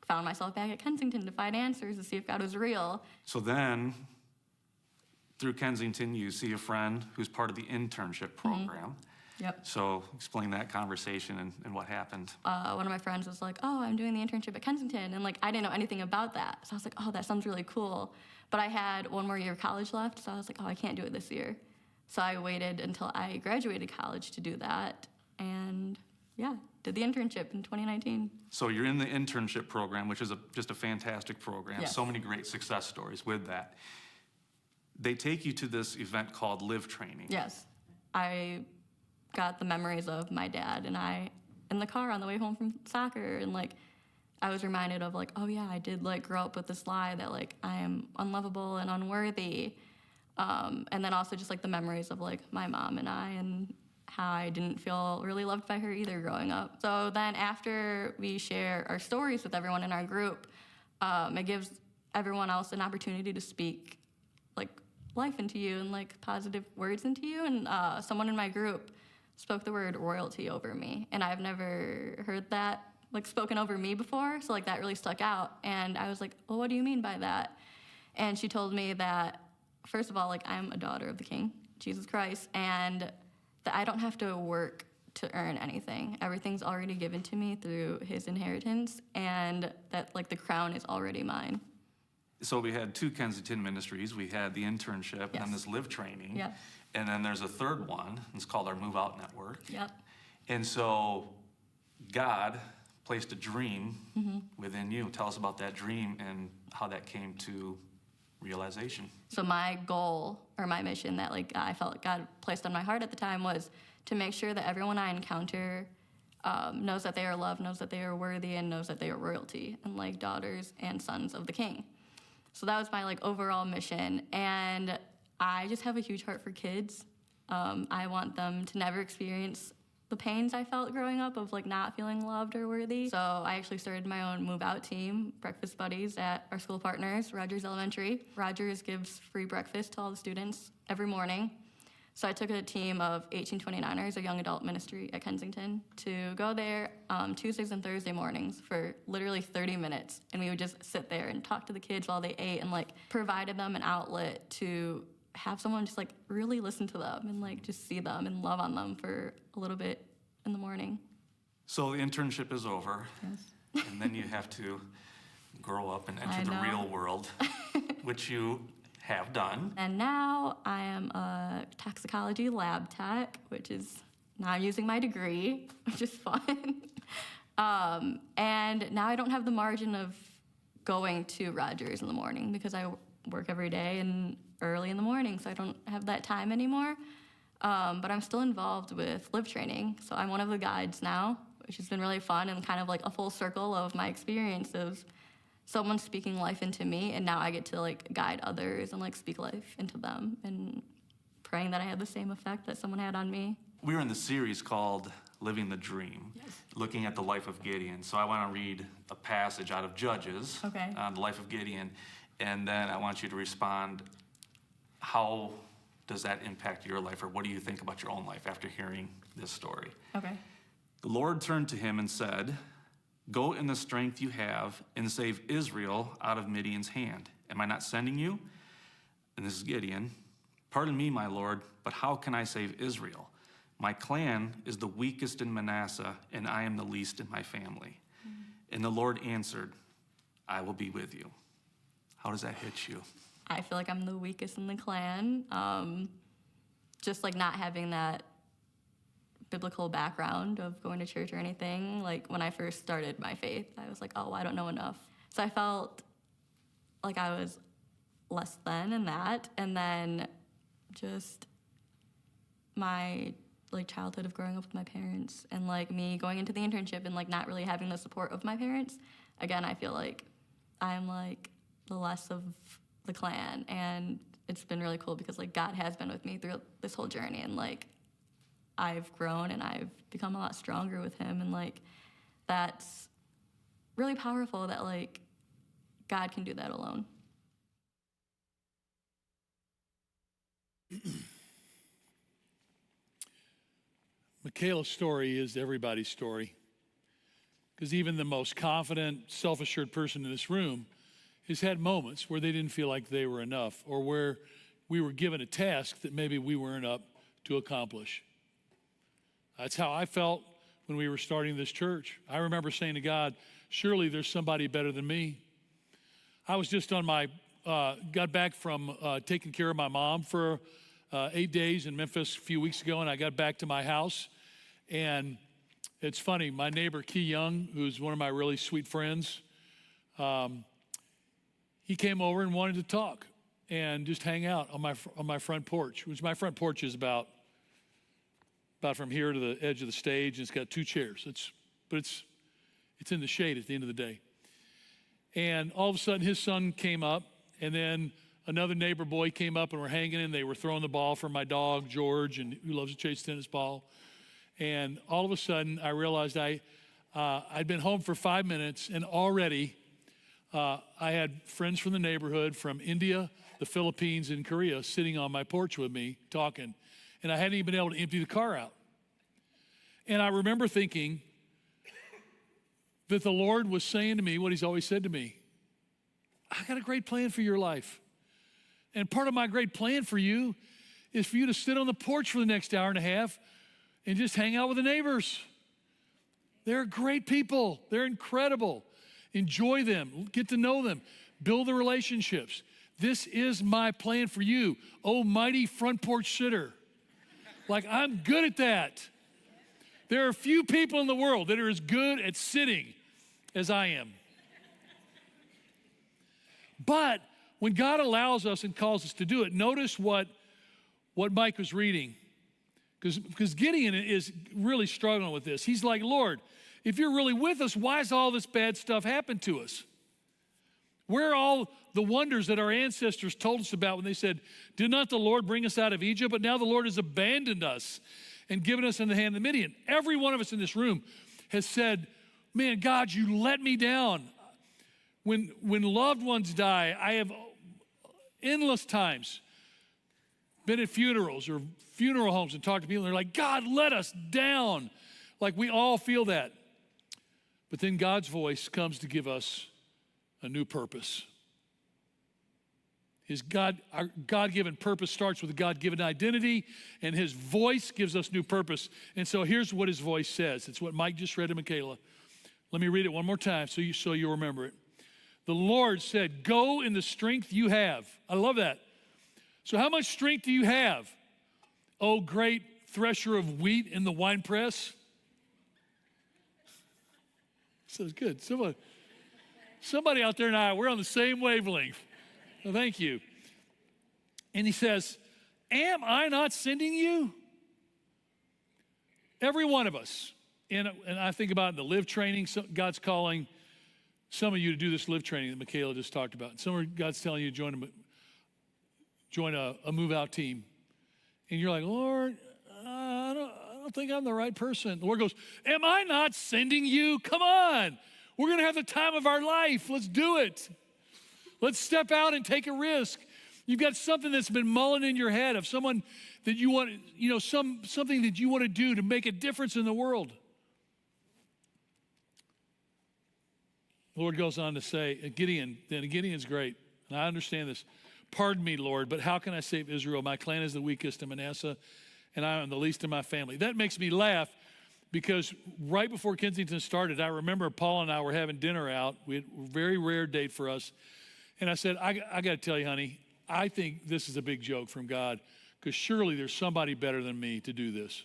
found myself back at Kensington to find answers, to see if God was real. So then, through Kensington, you see a friend who's part of the internship program. Yep. So explain that conversation and what happened. One of my friends was like, oh, I'm doing the internship at Kensington. And like, I didn't know anything about that. So I was like, oh, that sounds really cool. But I had one more year of college left. So I was like, oh, I can't do it this year. So I waited until I graduated college to do that. And yeah, did the internship in 2019. So you're in the internship program, which is just a fantastic program. Yes. So many great success stories with that. They take you to this event called Live Training. Yes. I got the memories of my dad and I in the car on the way home from soccer, and like I was reminded of like, oh yeah, I did like grow up with this lie that like I am unlovable and unworthy, and then also just like the memories of like my mom and I, and how I didn't feel really loved by her either growing up. So then after we share our stories with everyone in our group, it gives everyone else an opportunity to speak like life into you and like positive words into you. And someone in my group spoke the word royalty over me, and I've never heard that like spoken over me before, so like that really stuck out. And I was like, well, what do you mean by that? And she told me that, first of all, like I'm a daughter of the King, Jesus Christ, and that I don't have to work to earn anything. Everything's already given to me through his inheritance, and that like the crown is already mine. So we had two Kensington ministries. We had the internship and then Yes. this Live Training. Yeah. And then there's a third one. It's called our Move Out Network. Yep. And so God placed a dream within you. Tell us about that dream and how that came to realization. So my goal, or my mission that like I felt God placed on my heart at the time, was to make sure that everyone I encounter knows that they are loved, knows that they are worthy, and knows that they are royalty and like daughters and sons of the King. So that was my like overall mission, and I just have a huge heart for kids. I want them to never experience the pains I felt growing up of like not feeling loved or worthy. So I actually started my own move out team, Breakfast Buddies, at our school partners, Rogers Elementary. Rogers gives free breakfast to all the students every morning. So I took a team of 1829ers, a young adult ministry at Kensington, to go there Tuesdays and Thursday mornings for literally 30 minutes. And we would just sit there and talk to the kids while they ate, and like provided them an outlet to have someone just like really listen to them and like just see them and love on them for a little bit in the morning. So the internship is over. Yes. And then you have to grow up and enter I the know. real world, which you have done. And now I am a toxicology lab tech, which is now I'm using my degree, which is fun. And now I don't have the margin of going to Rogers in the morning because I work every day and early in the morning, so I don't have that time anymore. But I'm still involved with Live Training, so I'm one of the guides now, which has been really fun and kind of like a full circle of my experience of someone speaking life into me, and now I get to like guide others and like speak life into them, and praying that I had the same effect that someone had on me. We were in the series called Living the Dream, looking at the life of Gideon. So I want to read a passage out of Judges Okay. on the life of Gideon, and then I want you to respond, how does that impact your life, or what do you think about your own life after hearing this story? Okay. The Lord turned to him and said, "Go in the strength you have and save Israel out of Midian's hand. Am I not sending you?" And this is Gideon. "Pardon me, my Lord, but how can I save Israel? My clan is the weakest in Manasseh, and I am the least in my family. And the Lord answered, I will be with you. How does that hit you? I feel like I'm the weakest in the clan. Just like not having that biblical background of going to church or anything. Like when I first started my faith, I was like, oh, I don't know enough. So I felt like I was less than in that. And then just my like childhood of growing up with my parents and like me going into the internship and like not really having the support of my parents. Again, I feel like I'm like the less of the clan, and it's been really cool because like God has been with me through this whole journey, and like I've grown and I've become a lot stronger with him, and like that's really powerful that like God can do that alone. Michaela's story is everybody's story, because even the most confident, self-assured person in this room has had moments where they didn't feel like they were enough, or where we were given a task that maybe we weren't up to accomplish. That's how I felt when we were starting this church. I remember saying to God, surely there's somebody better than me. I was just on my, got back from taking care of my mom for 8 days in Memphis a few weeks ago, and I got back to my house. And it's funny, my neighbor Key Young, who's one of my really sweet friends, he came over and wanted to talk and just hang out on my front porch, which my front porch is about from here to the edge of the stage, and it's got 2 chairs. But it's in the shade at the end of the day. And all of a sudden, his son came up, and then another neighbor boy came up, and were hanging, and they were throwing the ball for my dog, George, and who loves to chase tennis ball. And all of a sudden, I realized I'd been home for 5 minutes, and already I had friends from the neighborhood, from India, the Philippines, and Korea, sitting on my porch with me, talking. And I hadn't even been able to empty the car out. And I remember thinking that the Lord was saying to me what he's always said to me: I got a great plan for your life. And part of my great plan for you is for you to sit on the porch for the next hour and a half and just hang out with the neighbors. They're great people. They're incredible. Enjoy them. Get to know them. Build the relationships. This is my plan for you, oh mighty front porch sitter. Like, I'm good at that. There are few people in the world that are as good at sitting as I am. But when God allows us and calls us to do it, notice what Mike was reading. Because Gideon is really struggling with this. He's like, Lord, if you're really with us, why has all this bad stuff happened to us? Where are all the wonders that our ancestors told us about when they said, did not the Lord bring us out of Egypt? But now the Lord has abandoned us and given us in the hand of the Midian. Every one of us in this room has said, man, God, you let me down. When loved ones die, I have endless times been at funerals or funeral homes and talked to people, and they're like, God, let us down. Like, we all feel that. But then God's voice comes to give us a new purpose. Our God-given purpose starts with a God-given identity, and his voice gives us new purpose. And so here's what his voice says. It's what Mike just read to Michaela. Let me read it one more time so you'll remember it. The Lord said, go in the strength you have. I love that. So how much strength do you have? Oh, great thresher of wheat in the winepress. So it's good. Somebody out there and I, we're on the same wavelength. Well, thank you. And he says, am I not sending you? Every one of us. And I think about the live training, God's calling some of you to do this live training that Michaela just talked about. And some of God's telling you to join a move-out team. And you're like, Lord, I don't think I'm the right person. The Lord goes, am I not sending you? Come on. We're going to have the time of our life. Let's do it. Let's step out and take a risk. You've got something that's been mulling in your head of someone that you want, something that you want to do to make a difference in the world. The Lord goes on to say, Gideon's great, and I understand this. Pardon me, Lord, but how can I save Israel? My clan is the weakest in Manasseh, and I am the least in my family. That makes me laugh because right before Kensington started, I remember Paul and I were having dinner out. We had a very rare date for us. And I said, I got to tell you, honey, I think this is a big joke from God because surely there's somebody better than me to do this.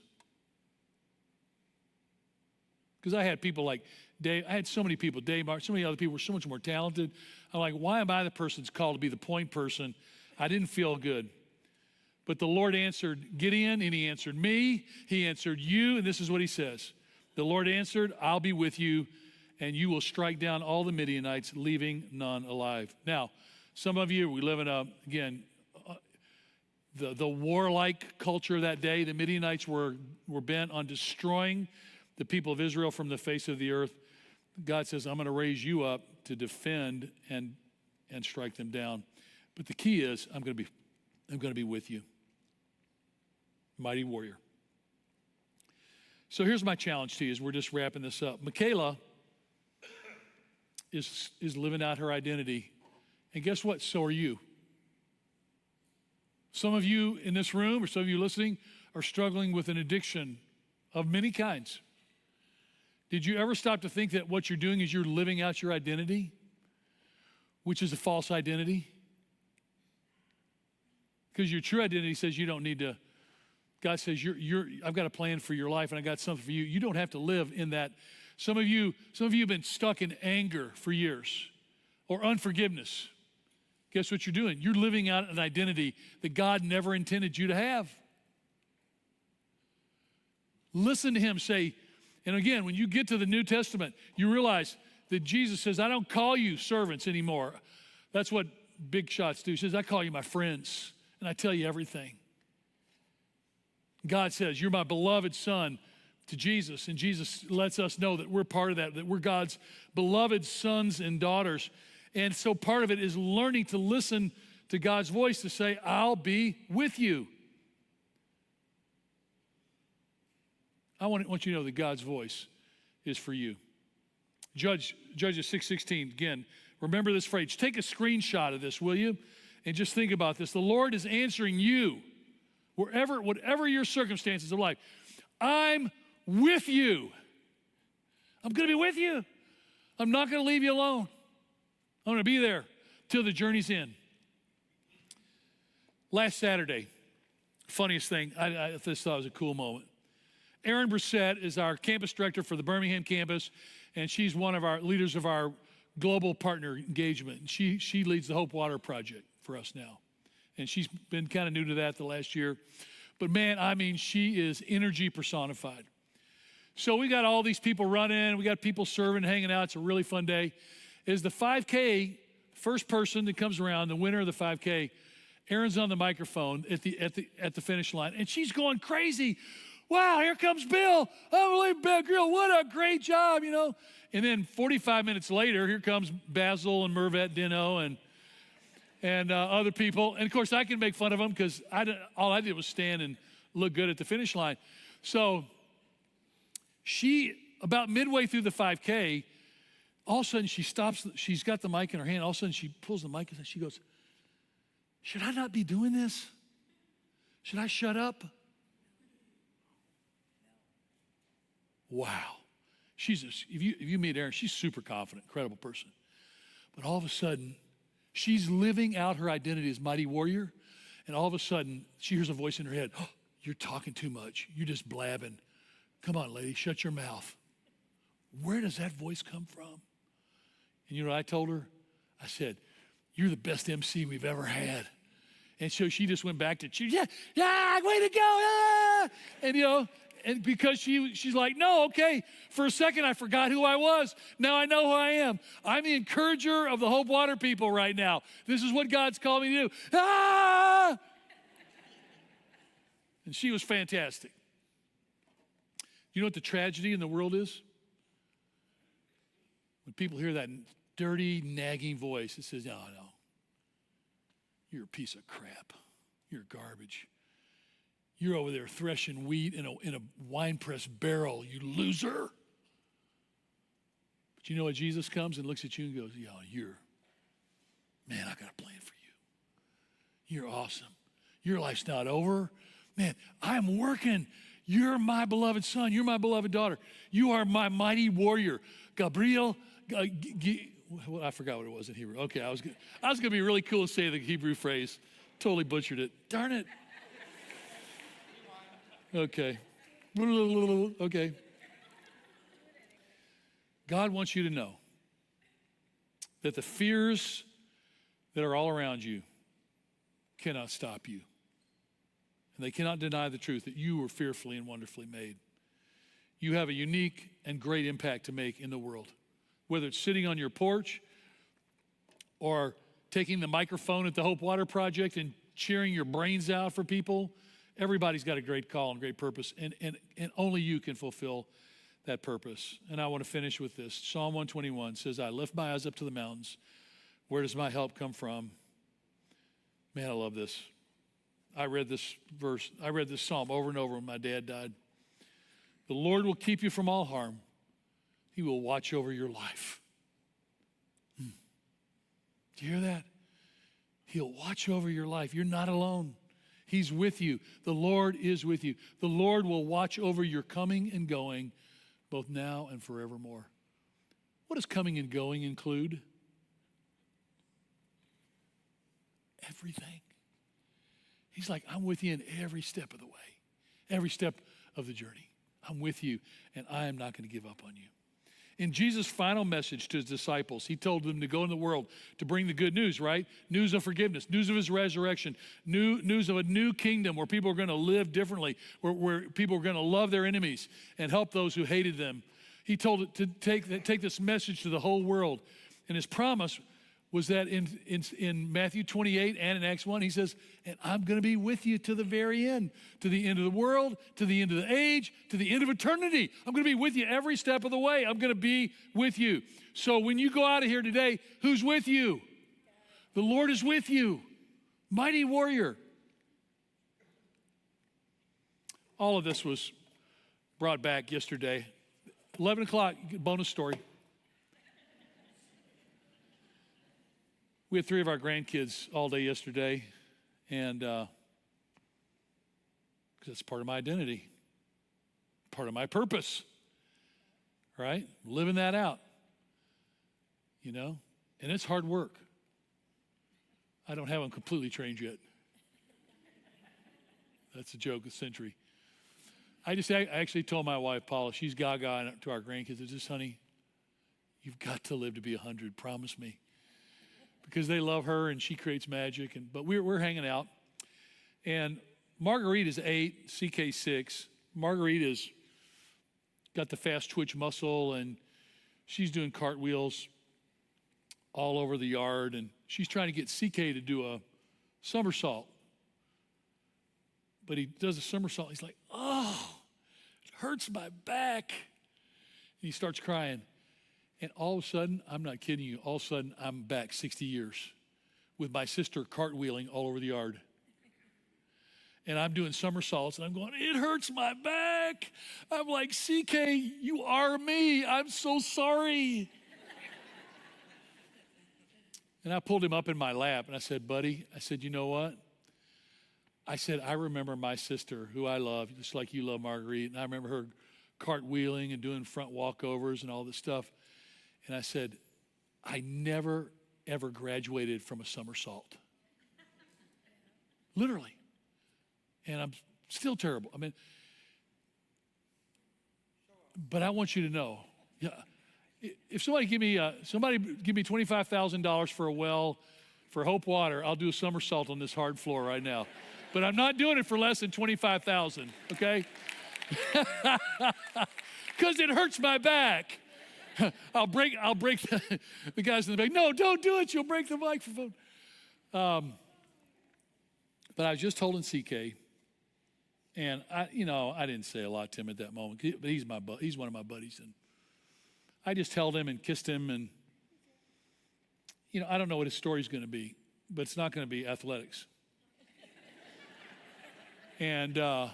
Because I had people like Dave, I had so many people, Dave, Mark, so many other people were so much more talented. I'm like, why am I the person that's called to be the point person? I didn't feel good. But the Lord answered Gideon, and he answered me. He answered you, and this is what he says. The Lord answered, I'll be with you, and you will strike down all the Midianites, leaving none alive. Now, some of you, we live in the warlike culture of that day. The Midianites were bent on destroying the people of Israel from the face of the earth. God says, I'm going to raise you up to defend and strike them down. But the key is, I'm going to be with you. Mighty warrior. So here's my challenge to you as we're just wrapping this up. Michaela is living out her identity. And guess what? So are you. Some of you in this room or some of you listening are struggling with an addiction of many kinds. Did you ever stop to think that what you're doing is you're living out your identity, which is a false identity? Because your true identity says you don't need to. God says, I've got a plan for your life and I got something for you. You don't have to live in that. Some of you have been stuck in anger for years or unforgiveness. Guess what you're doing? You're living out an identity that God never intended you to have. Listen to him say, and again, when you get to the New Testament, you realize that Jesus says, I don't call you servants anymore. That's what big shots do. He says, I call you my friends, and I tell you everything. God says, you're my beloved son to Jesus, and Jesus lets us know that we're part of that we're God's beloved sons and daughters. And so part of it is learning to listen to God's voice to say, I'll be with you. I want you to know that God's voice is for you. Judges 6:16, again, remember this phrase. Take a screenshot of this, will you? And just think about this. The Lord is answering you, whatever your circumstances of life. I'm with you. I'm going to be with you. I'm not going to leave you alone. I'm going to be there till the journey's end. Last Saturday, funniest thing, I just thought it was a cool moment. Erin Brissett is our campus director for the Birmingham campus, and she's one of our leaders of our global partner engagement. And she leads the Hope Water Project for us now. And she's been kind of new to that the last year. But man, I mean, she is energy personified. So we got all these people running, we got people serving, hanging out. It's a really fun day. Is the 5K, first person that comes around, the winner of the 5K, Erin's on the microphone at the finish line, and she's going crazy. Wow, here comes Bill. Unbelievable, Bill. What a great job, you know. And then 45 minutes later, here comes Basil and Mervet Dino and other people. And of course, I can make fun of them because all I did was stand and look good at the finish line. So she, about midway through the 5K, all of a sudden she stops. She's got the mic in her hand. All of a sudden she pulls the mic and she goes, should I not be doing this? Should I shut up? Wow. If you meet Erin, she's super confident, incredible person. But all of a sudden, she's living out her identity as mighty warrior. And all of a sudden, she hears a voice in her head. Oh, you're talking too much. You're just blabbing. Come on, lady, shut your mouth. Where does that voice come from? And you know what I told her? I said, you're the best MC we've ever had. And so she just went back to, yeah, way to go, yeah. And you know, and because she's like, no, okay, for a second I forgot who I was. Now I know who I am. I'm the encourager of the Hope Water people right now. This is what God's called me to do. Ah! And she was fantastic. You know what the tragedy in the world is? When people hear that dirty, nagging voice, it says, no, you're a piece of crap. You're garbage. You're over there threshing wheat in a wine press barrel, you loser. But you know what? Jesus comes and looks at you and goes, man, I got a plan for you. You're awesome. Your life's not over. Man, I'm working. You're my beloved son. You're my beloved daughter. You are my mighty warrior. Gabriel, I forgot what it was in Hebrew. Okay, I was gonna be really cool to say the Hebrew phrase. Totally butchered it. Darn it. Okay. Okay. God wants you to know that the fears that are all around you cannot stop you. And they cannot deny the truth that you were fearfully and wonderfully made. You have a unique and great impact to make in the world. Whether it's sitting on your porch or taking the microphone at the Hope Water Project and cheering your brains out for people, everybody's got a great call and great purpose, and only you can fulfill that purpose. And I want to finish with this. Psalm 121 says, I lift my eyes up to the mountains. Where does my help come from? Man, I love this. I read this psalm over and over when my dad died. The Lord will keep you from all harm. He will watch over your life. Do you hear that? He'll watch over your life. You're not alone. He's with you. The Lord is with you. The Lord will watch over your coming and going, both now and forevermore. What does coming and going include? Everything. He's like, I'm with you in every step of the way, every step of the journey. I'm with you, and I am not going to give up on you. In Jesus' final message to his disciples, he told them to go in the world to bring the good news, right? News of forgiveness, news of his resurrection, news of a new kingdom where people are going to live differently, where people are going to love their enemies and help those who hated them. He told it to take this message to the whole world. And his promise was that in Matthew 28 and in Acts 1, he says, and I'm going to be with you to the very end, to the end of the world, to the end of the age, to the end of eternity. I'm going to be with you every step of the way. I'm going to be with you. So when you go out of here today, who's with you? The Lord is with you. Mighty warrior. All of this was brought back yesterday. 11 o'clock, bonus story. We had 3 of our grandkids all day yesterday, and because it's part of my identity, part of my purpose, right? Living that out, and it's hard work. I don't have them completely trained yet. That's a joke of the century. I actually told my wife, Paula, she's gaga to our grandkids. I just, honey, you've got to live to be 100, promise me. Because they love her and she creates magic. But we're hanging out. And Marguerite is 8, CK 6. Marguerite has got the fast twitch muscle and she's doing cartwheels all over the yard. And she's trying to get CK to do a somersault. But he does a somersault. He's like, oh, it hurts my back. And he starts crying. And all of a sudden, I'm not kidding you, all of a sudden I'm back 60 years with my sister cartwheeling all over the yard. And I'm doing somersaults and I'm going, it hurts my back. I'm like, CK, you are me. I'm so sorry. And I pulled him up in my lap and I said, buddy, I said, you know what? I said, I remember my sister who I love, just like you love Marguerite. And I remember her cartwheeling and doing front walkovers and all this stuff. And I said, I never, ever graduated from a somersault. Literally. And I'm still terrible. I mean, but I want you to know, if somebody give me $25,000 for a well for Hope Water, I'll do a somersault on this hard floor right now. But I'm not doing it for less than $25,000, okay? Because it hurts my back. I'll break the guys in the back. No, don't do it. You'll break the microphone. But I was just holding CK, and I didn't say a lot to him at that moment. But he's one of my buddies, and I just held him and kissed him, and I don't know what his story's going to be, but it's not going to be athletics. And but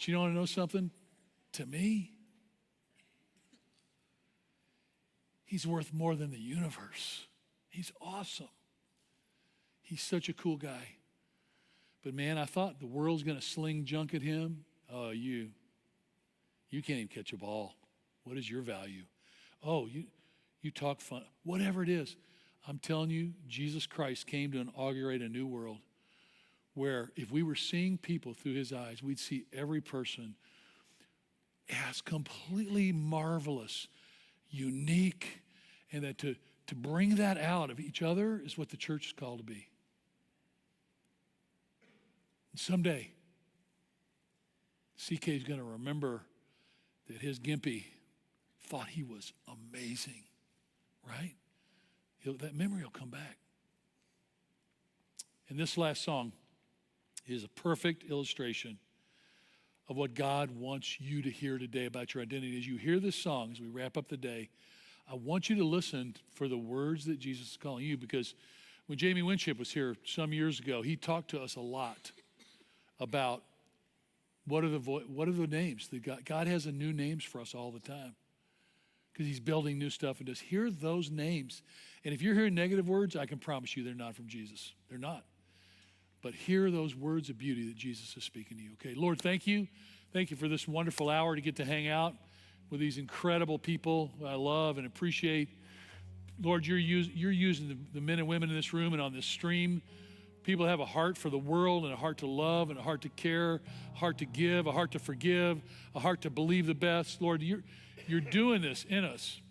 you want to know something? To me, he's worth more than the universe. He's awesome. He's such a cool guy. But man, I thought the world's going to sling junk at him. Oh, you can't even catch a ball. What is your value? Oh, you talk fun. Whatever it is, I'm telling you, Jesus Christ came to inaugurate a new world where if we were seeing people through his eyes, we'd see every person as completely marvelous, unique, and that to bring that out of each other is what the church is called to be. And someday, CK is going to remember that his Gimpy thought he was amazing, right? That memory will come back. And this last song is a perfect illustration of what God wants you to hear today about your identity. As you hear this song, as we wrap up the day, I want you to listen for the words that Jesus is calling you, because when Jamie Winship was here some years ago, he talked to us a lot about what are the names that God has a new names for us all the time, because he's building new stuff and just hear those names. And if you're hearing negative words, I can promise you they're not from Jesus. They're not. But hear those words of beauty that Jesus is speaking to you. Okay, Lord, thank you. Thank you for this wonderful hour to get to hang out with these incredible people I love and appreciate. Lord, you're using the men and women in this room and on this stream. People have a heart for the world and a heart to love and a heart to care, a heart to give, a heart to forgive, a heart to believe the best. Lord, you're doing this in us.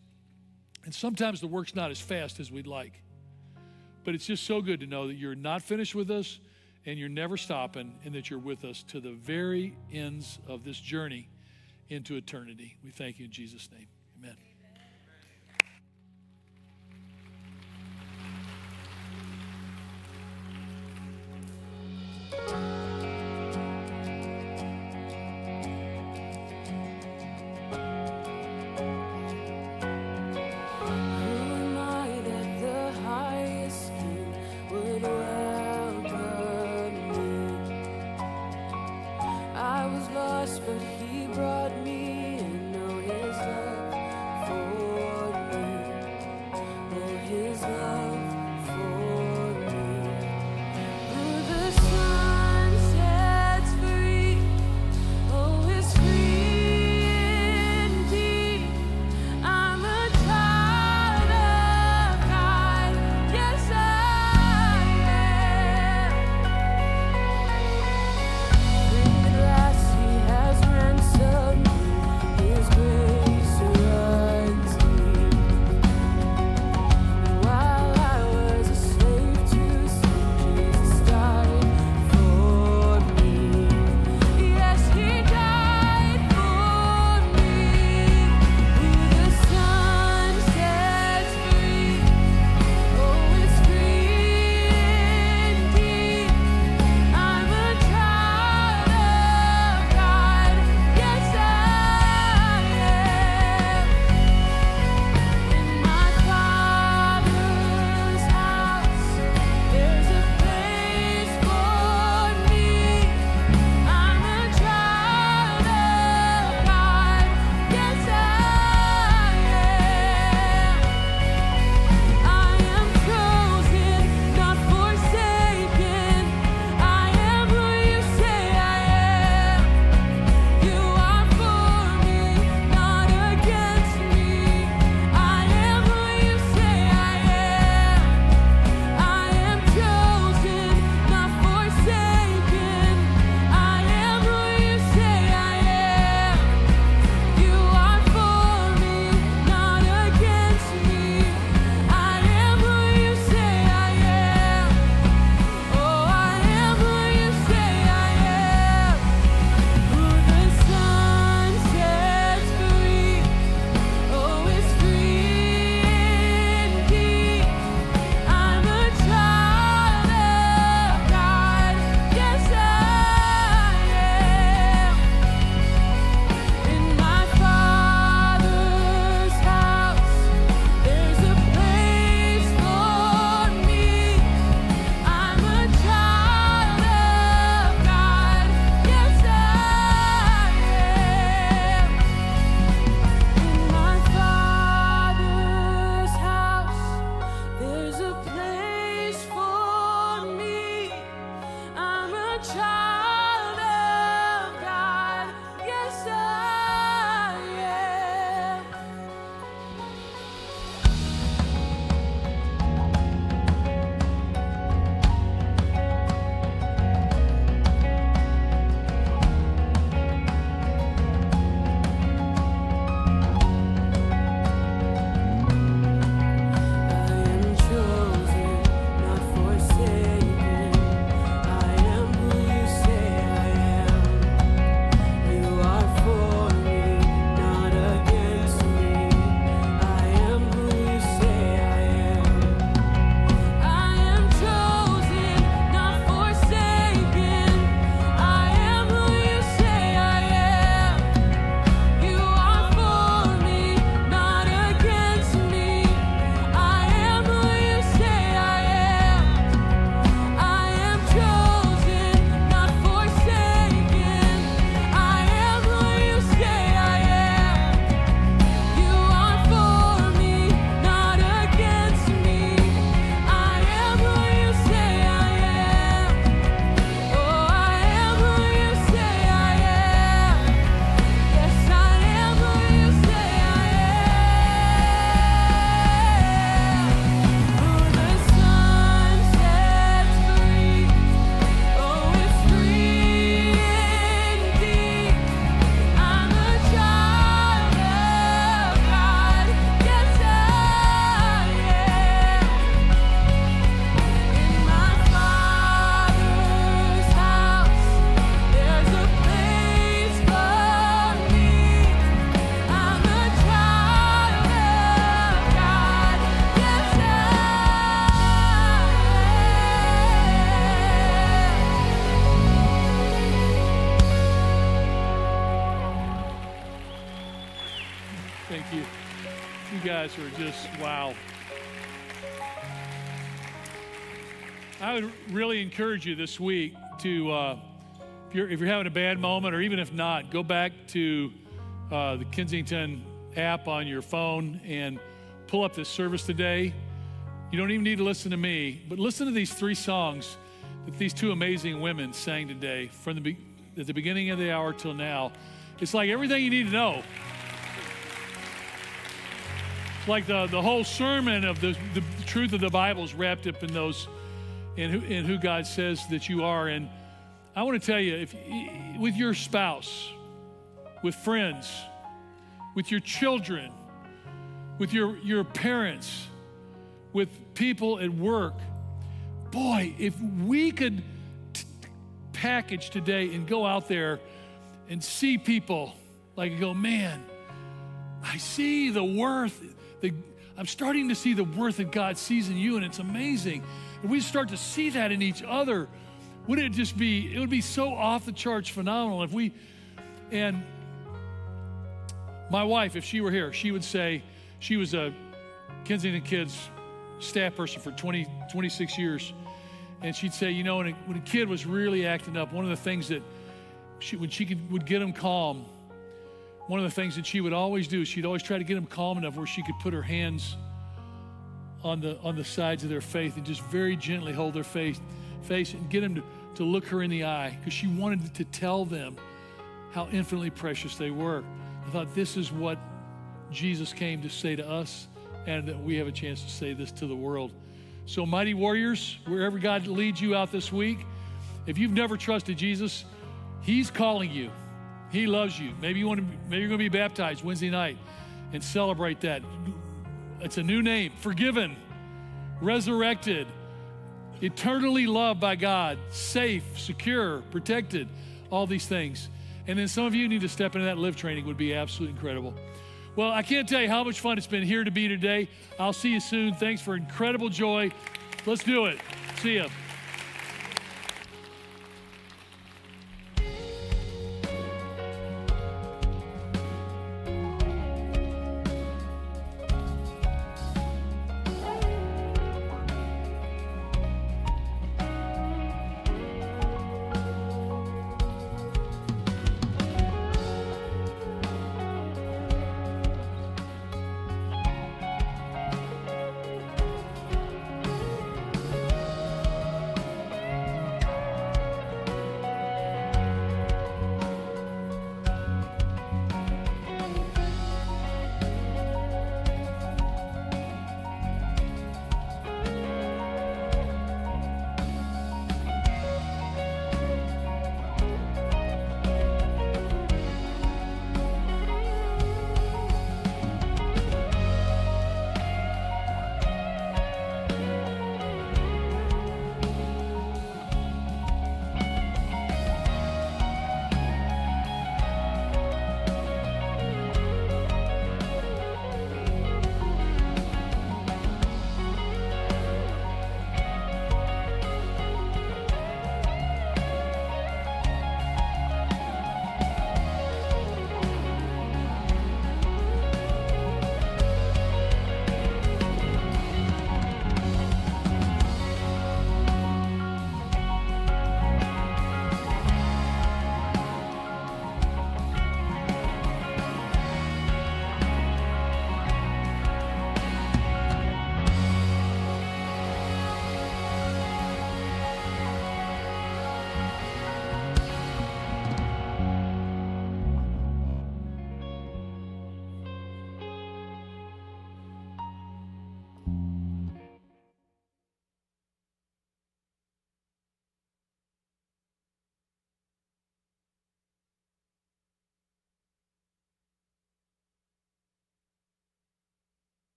And sometimes the work's not as fast as we'd like. But it's just so good to know that you're not finished with us and you're never stopping, and that you're with us to the very ends of this journey into eternity. We thank you in Jesus' name. Amen. But he brought me in, know his love Thank you. You guys are just, wow. I would really encourage you this week to, if you're having a bad moment, or even if not, go back to the Kensington app on your phone and pull up this service today. You don't even need to listen to me, but listen to these 3 songs that these 2 amazing women sang today from at the beginning of the hour till now. It's like everything you need to know. It's like the whole sermon of the truth of the Bible is wrapped up in those, in who God says that you are. And I want to tell you, if with your spouse, with friends, with your children, with your parents, with people at work, boy, if we could package today and go out there and see people like go, man, I see the worth. I'm starting to see the worth that God sees in you, and it's amazing. And we start to see that in each other. Wouldn't it just be, it would be so off the charts phenomenal if we, and my wife, if she were here, she would say, she was a Kensington Kids staff person for 26 years. And she'd say, you know, when a kid was really acting up, one of the things that when she would get him calm, one of the things that she would always do is she'd always try to get him calm enough where she could put her hands on the sides of their face and just very gently hold their face and get him to look her in the eye, because she wanted to tell them how infinitely precious they were. I thought, this is what Jesus came to say to us, and that we have a chance to say this to the world. So mighty warriors, wherever God leads you out this week, if you've never trusted Jesus, he's calling you. He loves you. Maybe you're going to be baptized Wednesday night and celebrate that. It's a new name, forgiven, resurrected, eternally loved by God, safe, secure, protected, all these things. And then some of you need to step into that live training. Would be absolutely incredible. Well, I can't tell you how much fun it's been here to be today. I'll see you soon. Thanks for incredible joy. Let's do it. See ya.